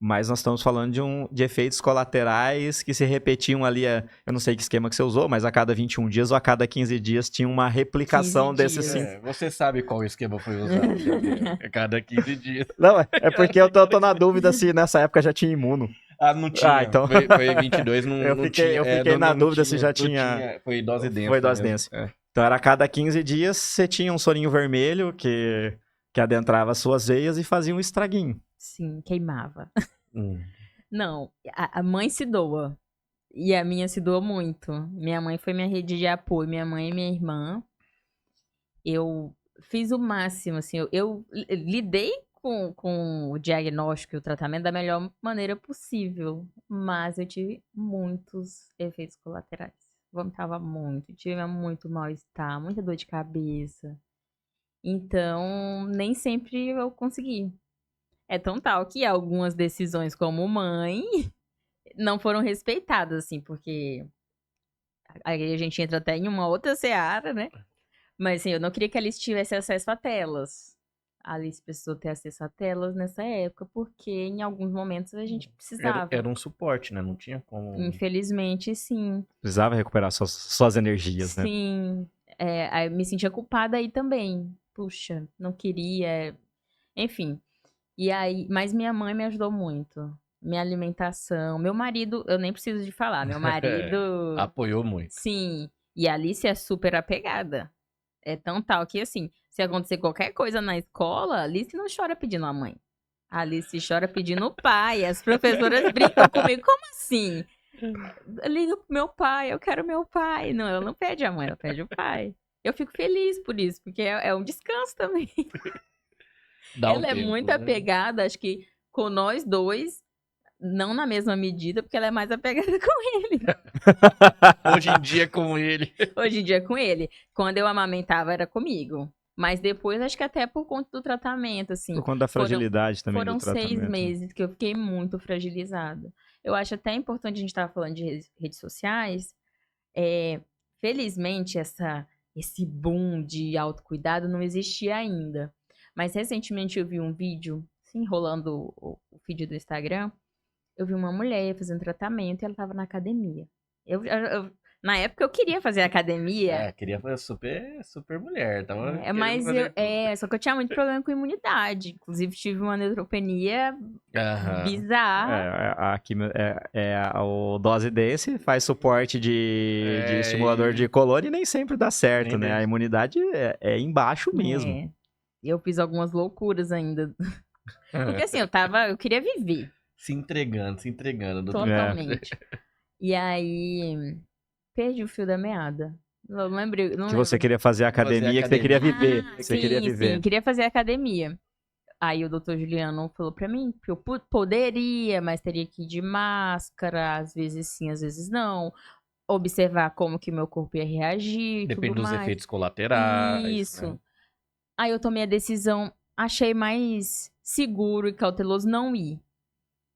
Mas nós estamos falando de efeitos colaterais que se repetiam ali, eu não sei que esquema que você usou, mas a cada 21 dias ou a cada 15 dias tinha uma replicação 15 desses dias. Você sabe qual esquema foi usado. A cada 15 dias. Não, é porque eu tô na dúvida se nessa época já tinha imuno. Não tinha. Então... Foi 22, não, eu não fiquei, tinha. Eu fiquei na dúvida se já não tinha... Foi dose densa. Foi dose densa. Então era a cada 15 dias você tinha um sorinho vermelho que adentrava as suas veias e fazia um estraguinho. Sim, queimava. Não, a mãe se doa. E a minha se doa muito. Minha mãe foi minha rede de apoio, minha mãe e minha irmã. Eu fiz o máximo, assim, eu lidei com o diagnóstico e o tratamento da melhor maneira possível. Mas eu tive muitos efeitos colaterais. Vomitava muito, tive muito mal-estar, muita dor de cabeça. Então, nem sempre eu consegui. É tão tal que algumas decisões como mãe não foram respeitadas, assim, porque aí a gente entra até em uma outra seara, né? Mas, assim, eu não queria que a Alice tivesse acesso a telas. A Alice precisou ter acesso a telas nessa época, porque em alguns momentos a gente precisava. Era um suporte, né? Não tinha como... Infelizmente, sim. Precisava recuperar suas energias, né? Sim. Aí eu me sentia culpada aí também. Puxa, não queria. Enfim. E aí, mas minha mãe me ajudou muito. Minha alimentação, meu marido, eu nem preciso de falar, meu marido... Apoiou muito. Sim, e a Alice é super apegada. É tão tal que, assim, se acontecer qualquer coisa na escola, a Alice não chora pedindo a mãe. A Alice chora pedindo o pai. As professoras brincam comigo, como assim? Liga pro meu pai, eu quero meu pai. Não, ela não pede a mãe, ela pede o pai. Eu fico feliz por isso, porque é um descanso também. Ela é muito apegada, acho que com nós dois, não na mesma medida, porque ela é mais apegada com ele. Hoje em dia com ele. Hoje em dia com ele. Quando eu amamentava era comigo. Mas depois, acho que até por conta do tratamento, assim. Por conta da fragilidade também do tratamento. Foram 6 meses que eu fiquei muito fragilizada. Eu acho até importante a gente estar falando de redes sociais. Felizmente, esse boom de autocuidado não existia ainda. Mas recentemente eu vi um vídeo, assim, rolando o feed do Instagram. Eu vi uma mulher fazendo tratamento e ela tava na academia. Na época eu queria fazer academia. Queria fazer super mulher. Só que eu tinha muito problema com imunidade. Inclusive tive uma neutropenia bizarra. O dose desse faz suporte de estimulador de colônia e nem sempre dá certo, né? A imunidade é embaixo mesmo. Eu fiz algumas loucuras ainda. Porque assim, eu queria viver. Se entregando. Totalmente. E aí, perdi o fio da meada. Não lembro. Você queria fazer academia, que você queria viver. Sim, queria fazer academia. Aí o doutor Juliano falou pra mim que eu poderia, mas teria que ir de máscara, às vezes sim, às vezes não. Observar como que meu corpo ia reagir. Depende dos efeitos colaterais. Isso. Né? Aí eu tomei a decisão, achei mais seguro e cauteloso não ir.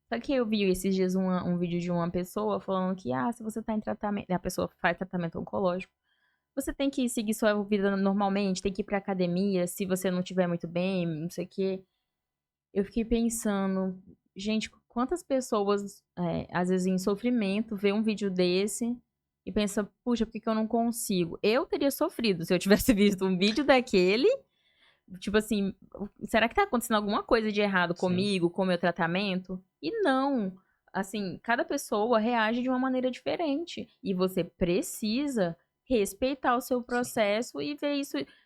Só que eu vi esses dias um vídeo de uma pessoa falando que, se você tá em tratamento, a pessoa faz tratamento oncológico, você tem que seguir sua vida normalmente, tem que ir pra academia, se você não estiver muito bem, não sei o quê. Eu fiquei pensando, gente, quantas pessoas, às vezes em sofrimento, vê um vídeo desse e pensa, puxa, por que eu não consigo? Eu teria sofrido se eu tivesse visto um vídeo daquele. Tipo assim, será que tá acontecendo alguma coisa de errado comigo, com o meu tratamento? E não. Assim, cada pessoa reage de uma maneira diferente. E você precisa respeitar o seu processo e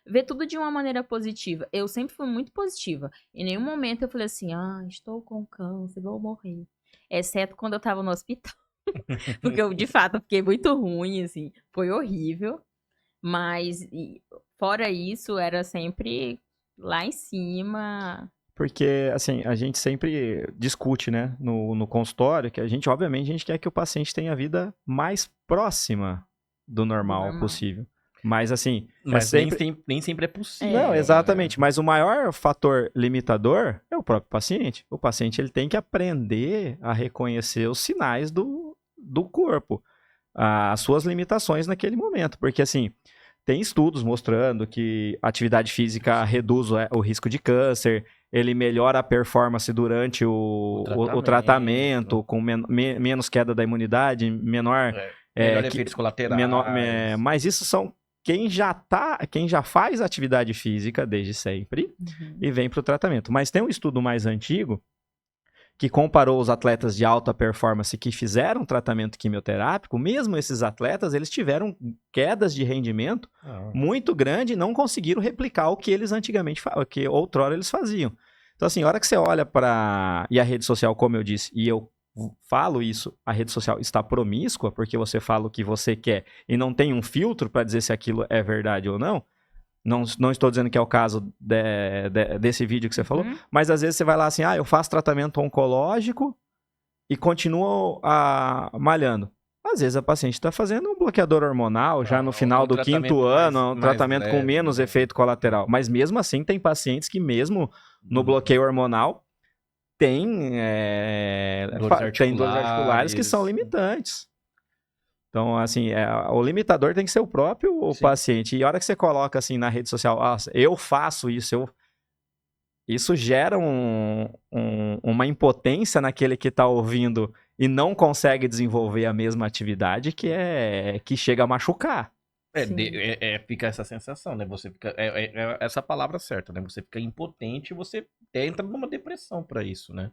ver tudo de uma maneira positiva. Eu sempre fui muito positiva. Em nenhum momento eu falei assim, estou com câncer, vou morrer. Exceto quando eu tava no hospital. Porque eu, de fato, fiquei muito ruim, assim. Foi horrível. Mas, fora isso, era sempre... lá em cima. Porque, assim, a gente sempre discute, né, no consultório, que obviamente, a gente quer que o paciente tenha a vida mais próxima do normal possível. Mas, assim... Mas nem sempre é possível. Não, exatamente. Mas o maior fator limitador é o próprio paciente. O paciente, ele tem que aprender a reconhecer os sinais do corpo. as suas limitações naquele momento. Porque, assim, tem estudos mostrando que a atividade física reduz o risco de câncer, ele melhora a performance durante o tratamento, com menos queda da imunidade, menor... melhor efeitos colaterais. Mas isso são quem já faz atividade física desde sempre e vem para o tratamento. Mas tem um estudo mais antigo que comparou os atletas de alta performance que fizeram tratamento quimioterápico, mesmo esses atletas, eles tiveram quedas de rendimento muito grande e não conseguiram replicar o que eles antigamente faziam, que outrora eles faziam. Então, assim, a hora que você olha para... E a rede social, como eu disse, e eu falo isso, a rede social está promíscua, porque você fala o que você quer e não tem um filtro para dizer se aquilo é verdade ou não. Não estou dizendo que é o caso desse vídeo que você falou, mas às vezes você vai lá assim, eu faço tratamento oncológico e continuo malhando. Às vezes a paciente está fazendo um bloqueador hormonal já no final do 5º ano, um tratamento com menos efeito colateral. Mas mesmo assim tem pacientes que mesmo no bloqueio hormonal tem dores articulares que são limitantes. Então, assim, o limitador tem que ser o próprio paciente. E a hora que você coloca, assim, na rede social, eu faço isso, isso gera uma impotência naquele que está ouvindo e não consegue desenvolver a mesma atividade que chega a machucar. Fica essa sensação, né? Você fica... essa palavra certa, né? Você fica impotente e você entra numa depressão pra isso, né?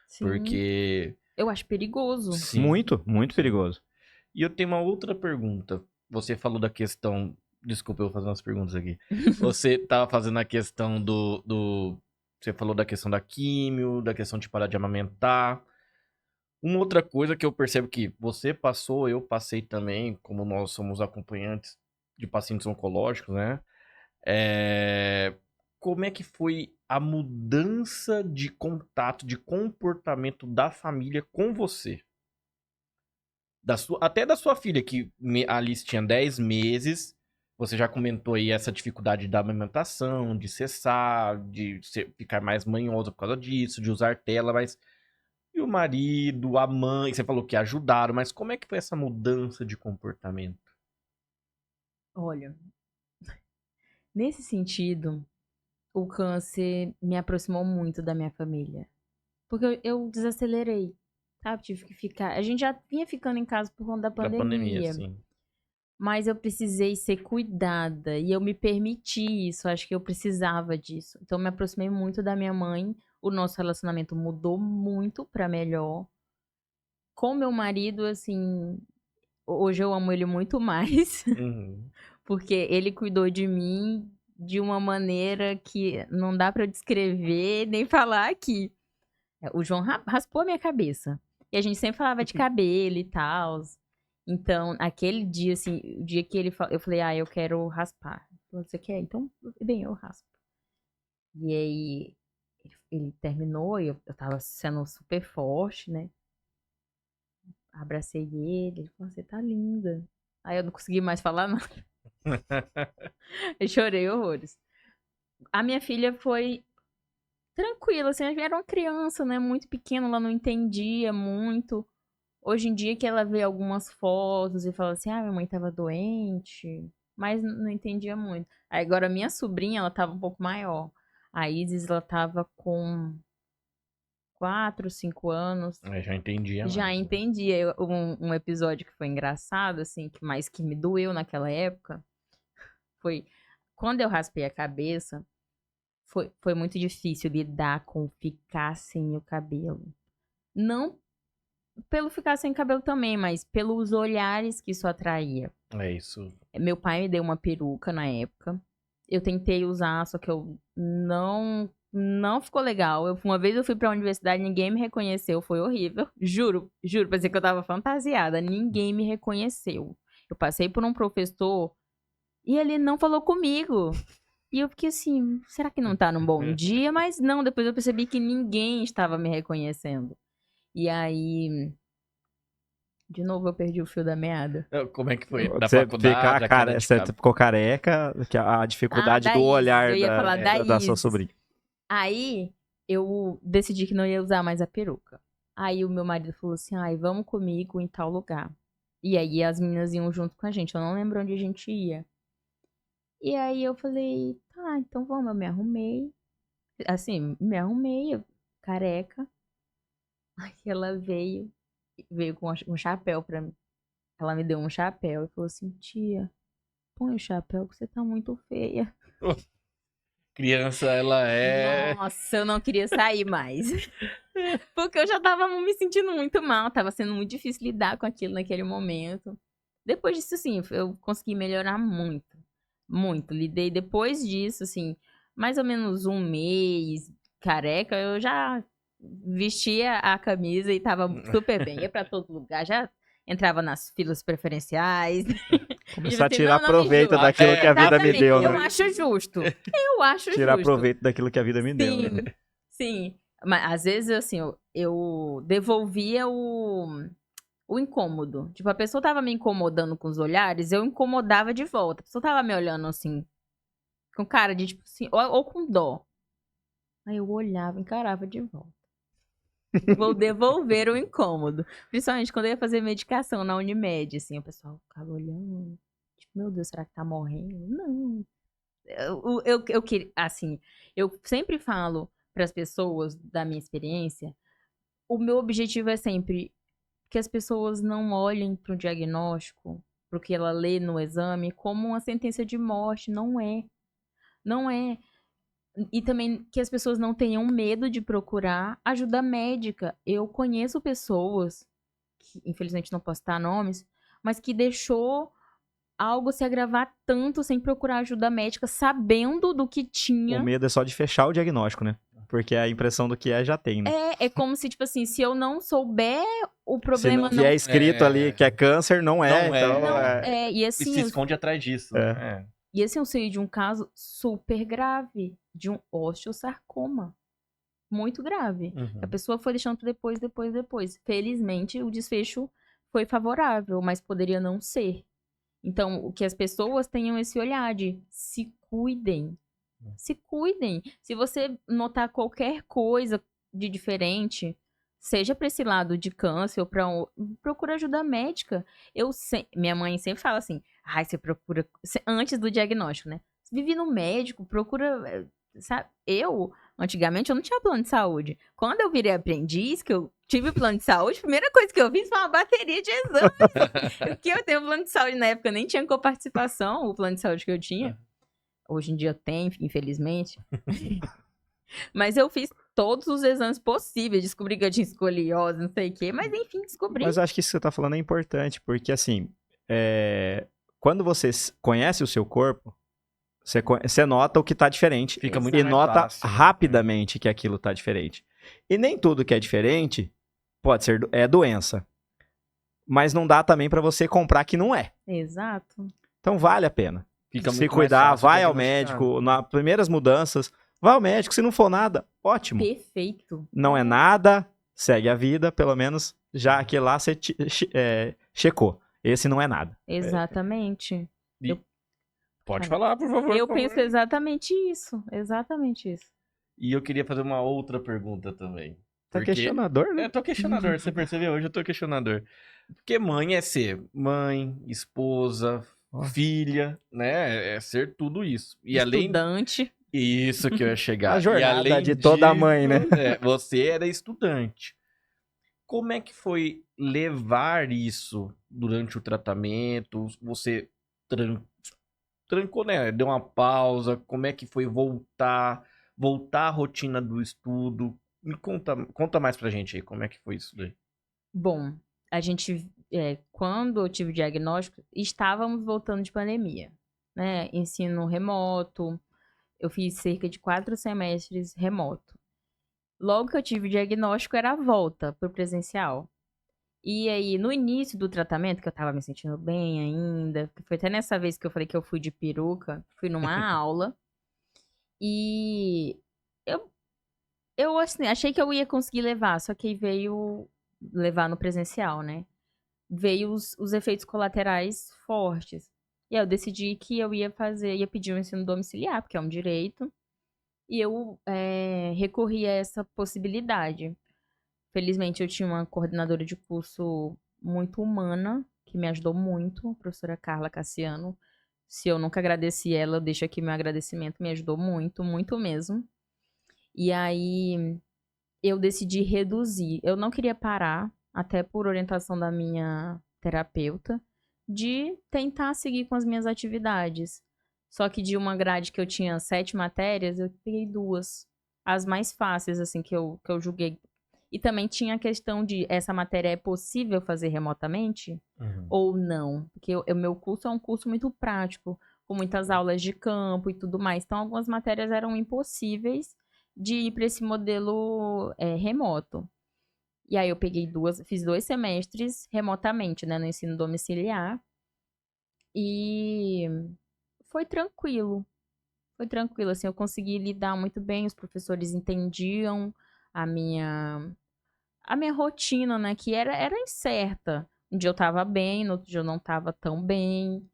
Sim. Porque... Eu acho perigoso. Sim. Muito, muito perigoso. E eu tenho uma outra pergunta. Você falou da questão... Desculpa, eu vou fazer umas perguntas aqui. Você tava fazendo a questão Você falou da questão da químio, da questão de parar de amamentar. Uma outra coisa que eu percebo que você passou, eu passei também, como nós somos acompanhantes de pacientes oncológicos, né? Como é que foi a mudança de contato, de comportamento da família com você? Até da sua filha, que a Alice tinha 10 meses. Você já comentou aí essa dificuldade da amamentação, de cessar, de ficar mais manhosa por causa disso, de usar tela, mas... E o marido, a mãe, você falou que ajudaram, mas como é que foi essa mudança de comportamento? Olha, nesse sentido, o câncer me aproximou muito da minha família. Porque eu desacelerei, sabe? Tive que ficar... A gente já vinha ficando em casa por conta da pandemia. Sim. Mas eu precisei ser cuidada e eu me permiti isso, acho que eu precisava disso. Então eu me aproximei muito da minha mãe, o nosso relacionamento mudou muito pra melhor. Com meu marido, assim, hoje eu amo ele muito mais, porque ele cuidou de mim de uma maneira que não dá pra eu descrever nem falar aqui. O João raspou a minha cabeça. E a gente sempre falava de cabelo e tal. Então, aquele dia, assim, o dia que ele falou, eu falei, eu quero raspar. Ele falou, você quer? Então, bem, eu raspo. E aí, ele terminou e eu tava sendo super forte, né? Abracei ele falou, você tá linda. Aí eu não consegui mais falar nada. Eu chorei horrores. A minha filha foi tranquila, assim, era uma criança, né? Muito pequena, ela não entendia muito. Hoje em dia que ela vê algumas fotos e fala assim, minha mãe tava doente, mas não entendia muito. Aí agora minha sobrinha, ela tava um pouco maior. A Isis, ela tava com 4, 5 anos. Já entendia mais. Já entendia. Um episódio que foi engraçado, assim, mas que me doeu naquela época, foi quando eu raspei a cabeça, foi muito difícil lidar com ficar sem o cabelo. Não pelo ficar sem cabelo também, mas pelos olhares que isso atraía. É isso. Meu pai me deu uma peruca na época. Eu tentei usar, só que eu não ficou legal. Uma vez eu fui pra universidade, ninguém me reconheceu, foi horrível. Juro, parecia que eu tava fantasiada, ninguém me reconheceu. Eu passei por um professor e ele não falou comigo. E eu fiquei assim, será que não tá num bom dia? Mas não, depois eu percebi que ninguém estava me reconhecendo. E aí, de novo eu perdi o fio da meada. Como é que foi? Da Você faculdade? você ficou careca, que a dificuldade do olhar eu ia falar da sua sobrinha. Aí, eu decidi que não ia usar mais a peruca. Aí o meu marido falou assim, vamos comigo em tal lugar. E aí as meninas iam junto com a gente. Eu não lembro onde a gente ia. E aí eu falei, tá, então vamos. Eu me arrumei. Assim, me arrumei, careca. Aí ela veio com um chapéu pra mim. Ela me deu um chapéu e falou assim, tia, põe o chapéu que você tá muito feia. Criança, ela é. Nossa, eu não queria sair mais. Porque eu já tava me sentindo muito mal, tava sendo muito difícil lidar com aquilo naquele momento. Depois disso, assim, eu consegui melhorar muito. Muito. Lidei depois disso, assim, mais ou menos um mês careca, eu já vestia a camisa e tava super bem. Ia pra todo lugar, já entrava nas filas preferenciais. Começar a assim, tirar não me proveito julga. daquilo que a vida me Exatamente, deu, eu né? acho justo. Eu acho Tirar justo. proveito daquilo que a vida me deu, Sim, né? sim. Mas às vezes, assim, eu devolvia o incômodo. Tipo, a pessoa tava me incomodando com os olhares, eu incomodava de volta. A pessoa tava me olhando assim, com cara de, tipo assim, ou com dó. Aí eu olhava, encarava de volta. Vou devolver o incômodo. Principalmente quando eu ia fazer medicação na Unimed, assim, o pessoal ficava olhando. Tipo, meu Deus, será que tá morrendo? Não. Eu queria, assim, eu sempre falo para as pessoas da minha experiência, o meu objetivo é sempre que as pessoas não olhem para o diagnóstico, para o que ela lê no exame, como uma sentença de morte. Não é. Não é. E também que as pessoas não tenham medo de procurar ajuda médica. Eu conheço pessoas, que infelizmente não posso citar nomes, mas que deixou algo se agravar tanto sem procurar ajuda médica, sabendo do que O tinha. medo é só de fechar o diagnóstico, né? Porque a impressão do que é já tem, né? É como se, tipo assim, se eu não souber, o Se não problema vier não. escrito ali que é câncer, não é. Não é. Então, Não, é... e E assim, se esconde atrás disso, né? e assim eu sei de um caso super grave, de um osteosarcoma. Muito grave. A Uhum. pessoa foi deixando depois. Felizmente, o desfecho foi favorável, mas poderia não ser. Então, o que as pessoas tenham esse olhar de se cuidem. Se cuidem. Se você notar qualquer coisa de diferente, seja para esse lado de câncer ou para procura ajuda médica. Minha mãe sempre fala assim: "Ai, você procura antes do diagnóstico, né? Vive no médico, procura, sabe? Antigamente eu não tinha plano de saúde. Quando eu virei aprendiz, que eu tive plano de saúde, a primeira coisa que eu fiz foi uma bateria de exames. Que eu tenho plano de saúde na época, nem tinha coparticipação, o plano de saúde que eu tinha. Hoje em dia tem, infelizmente. Mas eu fiz todos os exames possíveis. Descobri que eu tinha escoliose, não sei o quê. Mas enfim, descobri. Mas eu acho que isso que você tá falando é importante, porque assim, quando você conhece o seu corpo, você nota o que tá diferente. Fica muito E mais nota fácil, né? rapidamente que aquilo tá diferente. E nem tudo que é diferente pode ser doença. Mas não dá também pra você comprar que não é. Exato. Então vale a pena. Fica Se muito cuidar, mais fácil vai ao diagnosticar. médico, nas primeiras mudanças, vai ao médico, se não for nada, ótimo. Perfeito. Não é nada, segue a vida, pelo menos já aquele lá você checou. Esse não é nada. Exatamente. Pode falar, por favor. Eu por favor. penso exatamente isso. Exatamente isso. E eu queria fazer uma outra pergunta também. Tá Porque questionador, né? eu tô questionador, você percebeu? Hoje eu tô questionador. Porque mãe é ser mãe, esposa, Ó. filha, né? É ser tudo isso. E além Estudante. isso que eu ia chegar. A jornada e além de toda disso, mãe, né? Você era estudante. Como é que foi levar isso durante o tratamento? Você trancou, né? Deu uma pausa. Como é que foi voltar à rotina do estudo? Me conta mais pra gente aí, como é que foi isso daí? Bom, a gente, quando eu tive o diagnóstico, estávamos voltando de pandemia, né? Ensino remoto. Eu fiz cerca de 4 semestres remoto. Logo que eu tive o diagnóstico, era a volta pro presencial. E aí, no início do tratamento, que eu tava me sentindo bem ainda, que foi até nessa vez que eu falei que eu fui de peruca, fui numa aula, e eu assim, achei que eu ia conseguir levar, só que aí veio levar no presencial, né? Veio os efeitos colaterais fortes. E aí eu decidi que eu ia pedir um ensino domiciliar, porque é um direito, e eu recorri a essa possibilidade. Felizmente, eu tinha uma coordenadora de curso muito humana, que me ajudou muito, a professora Carla Cassiano. Se eu nunca agradeci ela, eu deixo aqui meu agradecimento, me ajudou muito, muito mesmo. E aí eu decidi reduzir. Eu não queria parar, até por orientação da minha terapeuta, de tentar seguir com as minhas atividades. Só que de uma grade que eu tinha 7 matérias, eu peguei 2. As mais fáceis, assim, que eu julguei. E também tinha a questão de, essa matéria é possível fazer remotamente ou não? Porque o meu curso é um curso muito prático, com muitas aulas de campo e tudo mais. Então, algumas matérias eram impossíveis de ir para esse modelo remoto. E aí eu peguei fiz 2 semestres remotamente, né, no ensino domiciliar. E foi tranquilo. Foi tranquilo, assim, eu consegui lidar muito bem, os professores entendiam a minha rotina, né, que era incerta. Um dia eu tava bem, no outro dia eu não tava tão bem.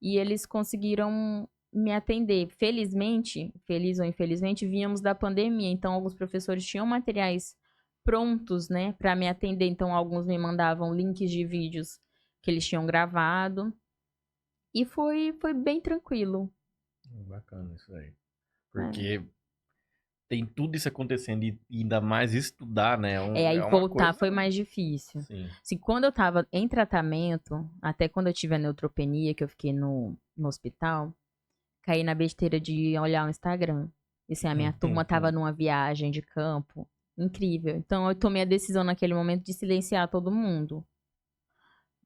E eles conseguiram me atender. Felizmente, feliz ou infelizmente, vínhamos da pandemia, então alguns professores tinham materiais prontos, né, para me atender. Então alguns me mandavam links de vídeos que eles tinham gravado. E foi bem tranquilo. Bacana isso aí. Porque tem tudo isso acontecendo e ainda mais estudar, né? Aí uma voltar coisa... foi mais difícil. Sim. Assim, quando eu tava em tratamento, até quando eu tive a neutropenia, que eu fiquei no hospital, caí na besteira de olhar o Instagram. E assim, a minha turma tava numa viagem de campo. Incrível. Então eu tomei a decisão naquele momento de silenciar todo mundo.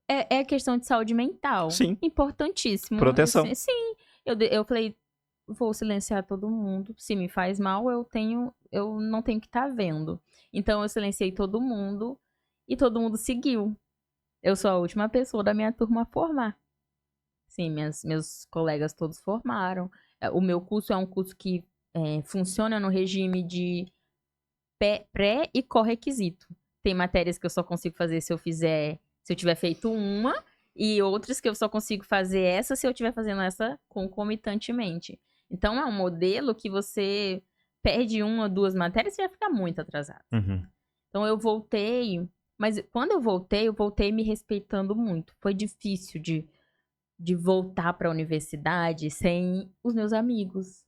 É questão de saúde mental. Sim. Importantíssimo. Proteção. Sim. Eu falei, vou silenciar todo mundo. Se me faz mal, eu não tenho que estar vendo. Então eu silenciei todo mundo e todo mundo seguiu. Eu sou a última pessoa da minha turma a formar. Sim, meus colegas todos formaram. O meu curso é um curso que funciona no regime de pré e correquisito. Tem matérias que eu só consigo fazer se eu tiver feito uma, e outras que eu só consigo fazer essa se eu estiver fazendo essa concomitantemente. Então é um modelo que você perde 1 ou 2 matérias, você vai ficar muito atrasado. Então eu voltei, mas quando eu voltei me respeitando muito. Foi difícil de voltar para a universidade sem os meus amigos.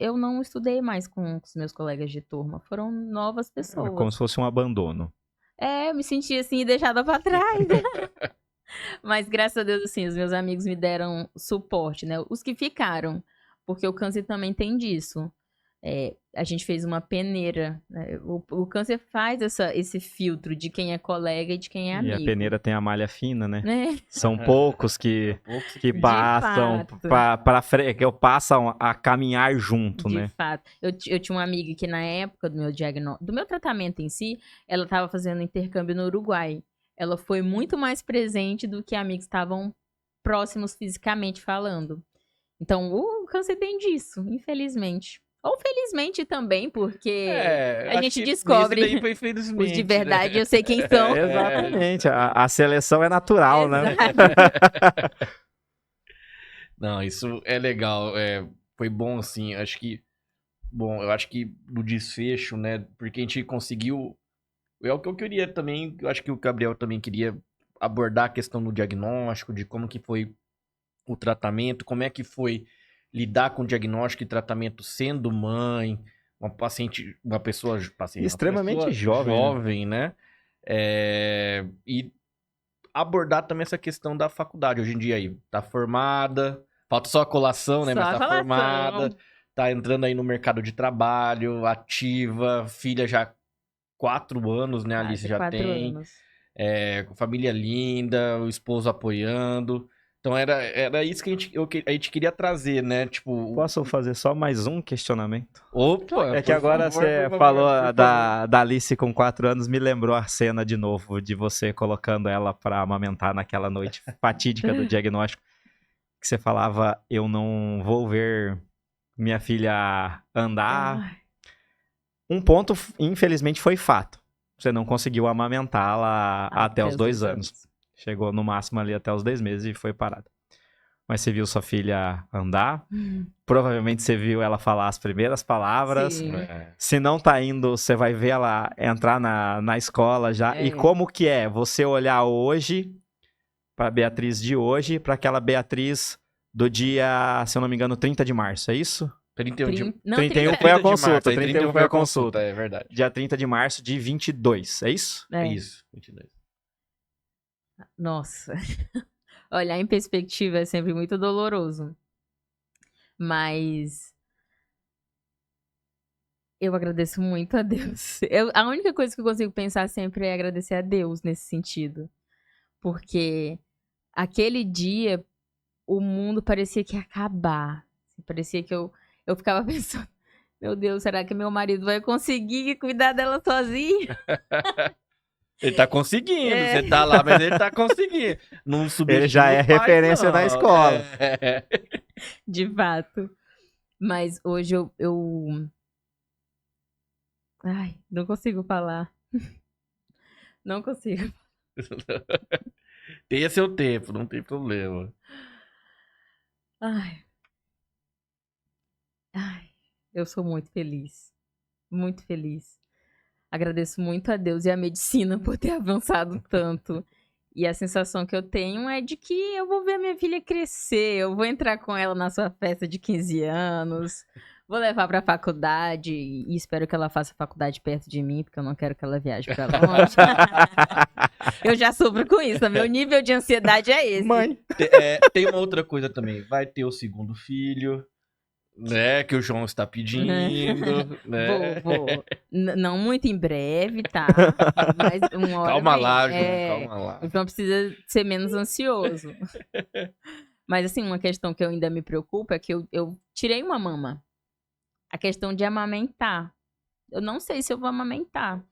Eu não estudei mais com os meus colegas de turma. Foram novas pessoas. Como se fosse um abandono. Eu me senti assim, deixada para trás. Mas graças a Deus, assim, os meus amigos me deram suporte, né? Os que ficaram. Porque o câncer também tem disso. A gente fez uma peneira, né? O câncer faz esse filtro de quem é colega e de quem é amigo. E a peneira tem a malha fina, né? Né? São poucos que passam passam a caminhar junto, né? De fato. Eu tinha uma amiga que na época do meu tratamento em si, ela estava fazendo intercâmbio no Uruguai. Ela foi muito mais presente do que amigos estavam próximos fisicamente falando. Então, o câncer tem disso, infelizmente. Ou felizmente também, porque a gente descobre os de verdade, né? Eu sei quem são. Exatamente, a seleção é natural, né? Não, isso é legal, foi bom assim, eu acho que do desfecho, né, porque a gente conseguiu, é o que eu queria também, eu acho que o Gabriel também queria abordar a questão do diagnóstico, de como que foi o tratamento, como é que foi lidar com diagnóstico e tratamento sendo mãe, uma pessoa extremamente jovem, né? E abordar também essa questão da faculdade. Hoje em dia aí, tá formada, falta só a colação, né? Mas tá formada, tá entrando aí no mercado de trabalho, ativa, filha já 4 anos, né? A Alice já tem. Família linda, o esposo apoiando. Então era isso que a gente queria trazer, né? Tipo, posso fazer só mais um questionamento? Opa! É que agora você falou da Alice com 4 anos, me lembrou a cena de novo de você colocando ela pra amamentar naquela noite fatídica do diagnóstico, que você falava, eu não vou ver minha filha andar. Um ponto, infelizmente, foi fato. Você não conseguiu amamentá-la até os 2 anos. Chegou no máximo ali até os 10 meses e foi parada. Mas você viu sua filha andar. Provavelmente você viu ela falar as primeiras palavras. Se não tá indo, você vai ver ela entrar na escola já. E como que é você olhar hoje para a Beatriz de hoje, para aquela Beatriz do dia, se eu não me engano, 30 de março, é isso? 31 de... Não, 31 30. foi a 30 de consulta, março, 31 foi a consulta. É verdade. Dia 30 de março de 22, é isso? É. Isso, 22. Nossa. Olhar em perspectiva é sempre muito doloroso. Mas eu agradeço muito a Deus. A única coisa que eu consigo pensar sempre é agradecer a Deus nesse sentido. Porque aquele dia o mundo parecia que ia acabar. Parecia que eu ficava pensando, meu Deus, será que meu marido vai conseguir cuidar dela sozinho? Ele tá conseguindo, É. você tá lá, mas ele tá conseguindo. Não subestima Ele já é os pais, referência não. na escola. É. De fato. Mas hoje eu... Ai, não consigo falar. Não consigo. Tenha seu tempo, não tem problema. Ai. Ai, eu sou muito feliz. Muito feliz. Agradeço muito a Deus e a medicina por ter avançado tanto. E a sensação que eu tenho é de que eu vou ver a minha filha crescer, eu vou entrar com ela na sua festa de 15 anos, vou levar pra faculdade e espero que ela faça faculdade perto de mim, porque eu não quero que ela viaje pra longe. Eu já sofro com isso, meu nível de ansiedade é esse. Mãe. Tem uma outra coisa também. Vai ter o segundo filho, né? Que o João está pedindo, né? Vou. Não muito em breve, tá? Mas uma hora Calma vem. lá, João, calma lá. O João precisa ser menos ansioso. Mas, assim, uma questão que eu ainda me preocupa é que eu tirei uma mama. A questão de amamentar. Eu não sei se eu vou amamentar.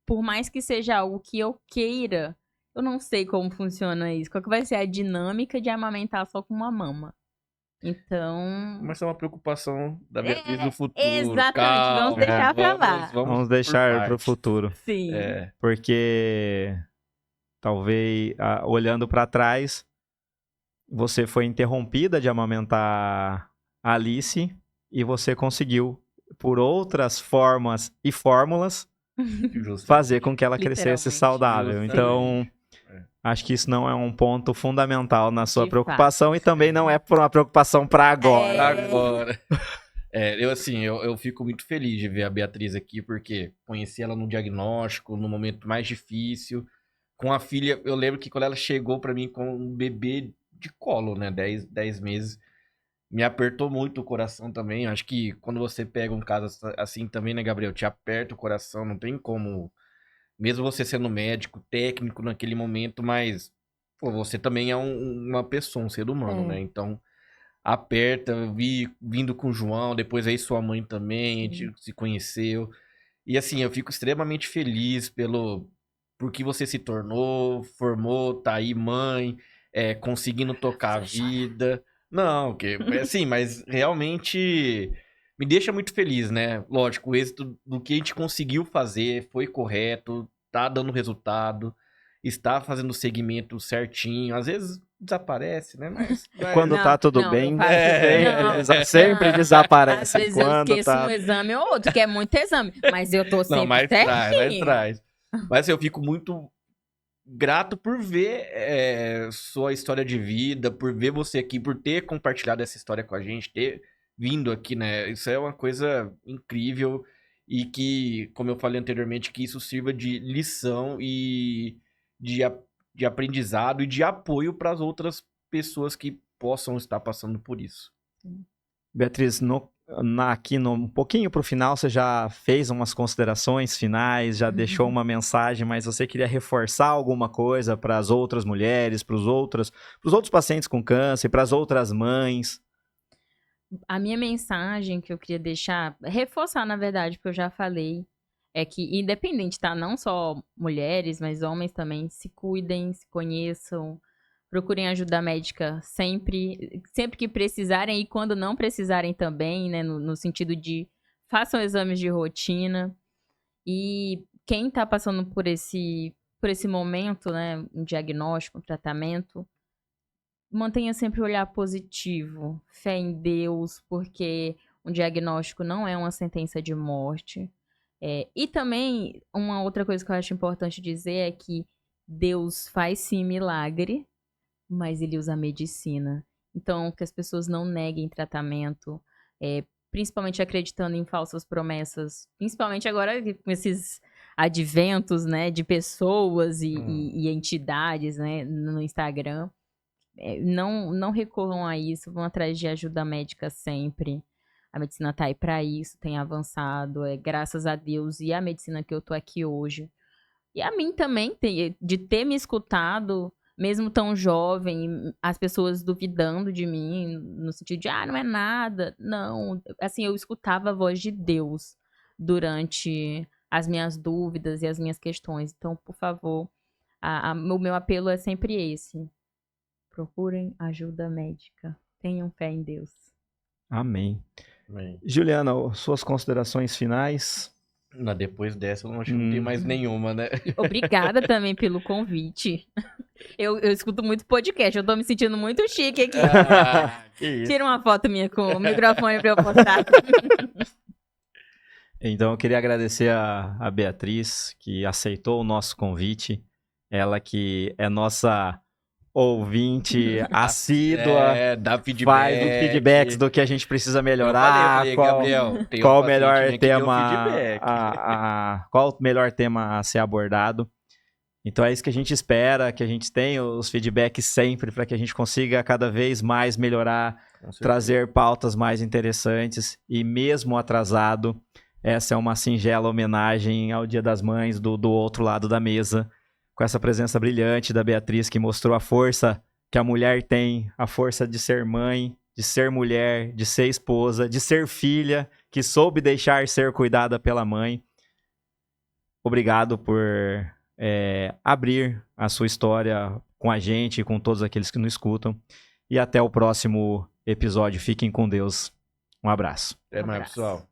Por mais que seja algo que eu queira, eu não sei como funciona isso. Qual que vai ser a dinâmica de amamentar só com uma mama? Então... Mas é uma preocupação da Beatriz do futuro. exatamente, Calma, vamos deixar pra lá. Vamos deixar por pro futuro. Sim. É. Porque talvez, olhando para trás, você foi interrompida de amamentar a Alice e você conseguiu, por outras formas e fórmulas, Justo. fazer com que ela crescesse Literalmente. saudável. Justamente. Então, acho que isso não é um ponto fundamental na sua De preocupação e também não é por uma preocupação para agora. Agora. Eu fico muito feliz de ver a Beatriz aqui, porque conheci ela no diagnóstico, no momento mais difícil. Com a filha, eu lembro que quando ela chegou pra mim com um bebê de colo, né, 10 meses, me apertou muito o coração também. Acho que quando você pega um caso assim também, né, Gabriel, te aperta o coração, não tem como, mesmo você sendo médico, técnico naquele momento, mas pô, você também é uma pessoa, um ser humano, né? Então, aperta, vindo com o João, depois aí sua mãe também, a gente se conheceu. E assim, eu fico extremamente feliz por que você se tornou, formou, tá aí mãe, conseguindo tocar a vida. Não, assim, mas realmente me deixa muito feliz, né? Lógico, o êxito do que a gente conseguiu fazer foi correto, tá dando resultado, está fazendo o segmento certinho. Às vezes desaparece, né? Mas Quando tá tudo bem, sempre Às desaparece. vezes eu Quando esqueço tá... um exame ou outro, que é muito exame. Mas eu tô sempre não, mas certinho. traz. Mas assim, eu fico muito grato por ver sua história de vida, por ver você aqui, por ter compartilhado essa história com a gente, ter vindo aqui, né? Isso é uma coisa incrível e que, como eu falei anteriormente, que isso sirva de lição e de aprendizado e de apoio para as outras pessoas que possam estar passando por isso. Beatriz, aqui um pouquinho pro final, você já fez umas considerações finais, já deixou uma mensagem, mas você queria reforçar alguma coisa para as outras mulheres, para os outros pacientes com câncer, para as outras mães? A minha mensagem que eu queria deixar, reforçar na verdade, porque eu já falei, é que independente, tá? Não só mulheres, mas homens também, se cuidem, se conheçam, procurem ajuda médica sempre que precisarem e quando não precisarem também, né? No sentido de façam exames de rotina. E quem tá passando por esse momento, né? Um diagnóstico, um tratamento, mantenha sempre o olhar positivo, fé em Deus, porque um diagnóstico não é uma sentença de morte. E também, uma outra coisa que eu acho importante dizer é que Deus faz sim milagre, mas ele usa a medicina. Então, que as pessoas não neguem tratamento, principalmente acreditando em falsas promessas. Principalmente agora com esses adventos, né, de pessoas e entidades, né, no Instagram. Não recorram a isso, vão atrás de ajuda médica sempre. A medicina tá aí para isso, tem avançado, graças a Deus e a medicina que eu tô aqui hoje. E a mim também, de ter me escutado, mesmo tão jovem, as pessoas duvidando de mim, no sentido de, não é nada. Não, assim, eu escutava a voz de Deus durante as minhas dúvidas e as minhas questões. Então, por favor, o meu apelo é sempre esse. Procurem ajuda médica. Tenham fé em Deus. Amém. Amém. Juliana, suas considerações finais? Depois dessa, eu acho que não tem mais nenhuma, né? Obrigada também pelo convite. Eu escuto muito podcast, eu tô me sentindo muito chique aqui. Que isso. Tira uma foto minha com o microfone pra eu postar. Então, eu queria agradecer a Beatriz, que aceitou o nosso convite. Ela que é nossa ouvinte assídua, dá feedback. faz os feedbacks do que a gente precisa melhorar, Eu falei, Gabriel, tem qual o um melhor paciente que deu tema, feedback. qual o melhor tema a ser abordado. Então é isso que a gente espera, que a gente tenha os feedbacks sempre para que a gente consiga cada vez mais melhorar, trazer pautas mais interessantes e mesmo atrasado, essa é uma singela homenagem ao Dia das Mães do outro lado da mesa, com essa presença brilhante da Beatriz que mostrou a força que a mulher tem, a força de ser mãe, de ser mulher, de ser esposa, de ser filha, que soube deixar ser cuidada pela mãe. Obrigado por abrir a sua história com a gente e com todos aqueles que nos escutam. E até o próximo episódio. Fiquem com Deus. Um abraço. Até mais, pessoal.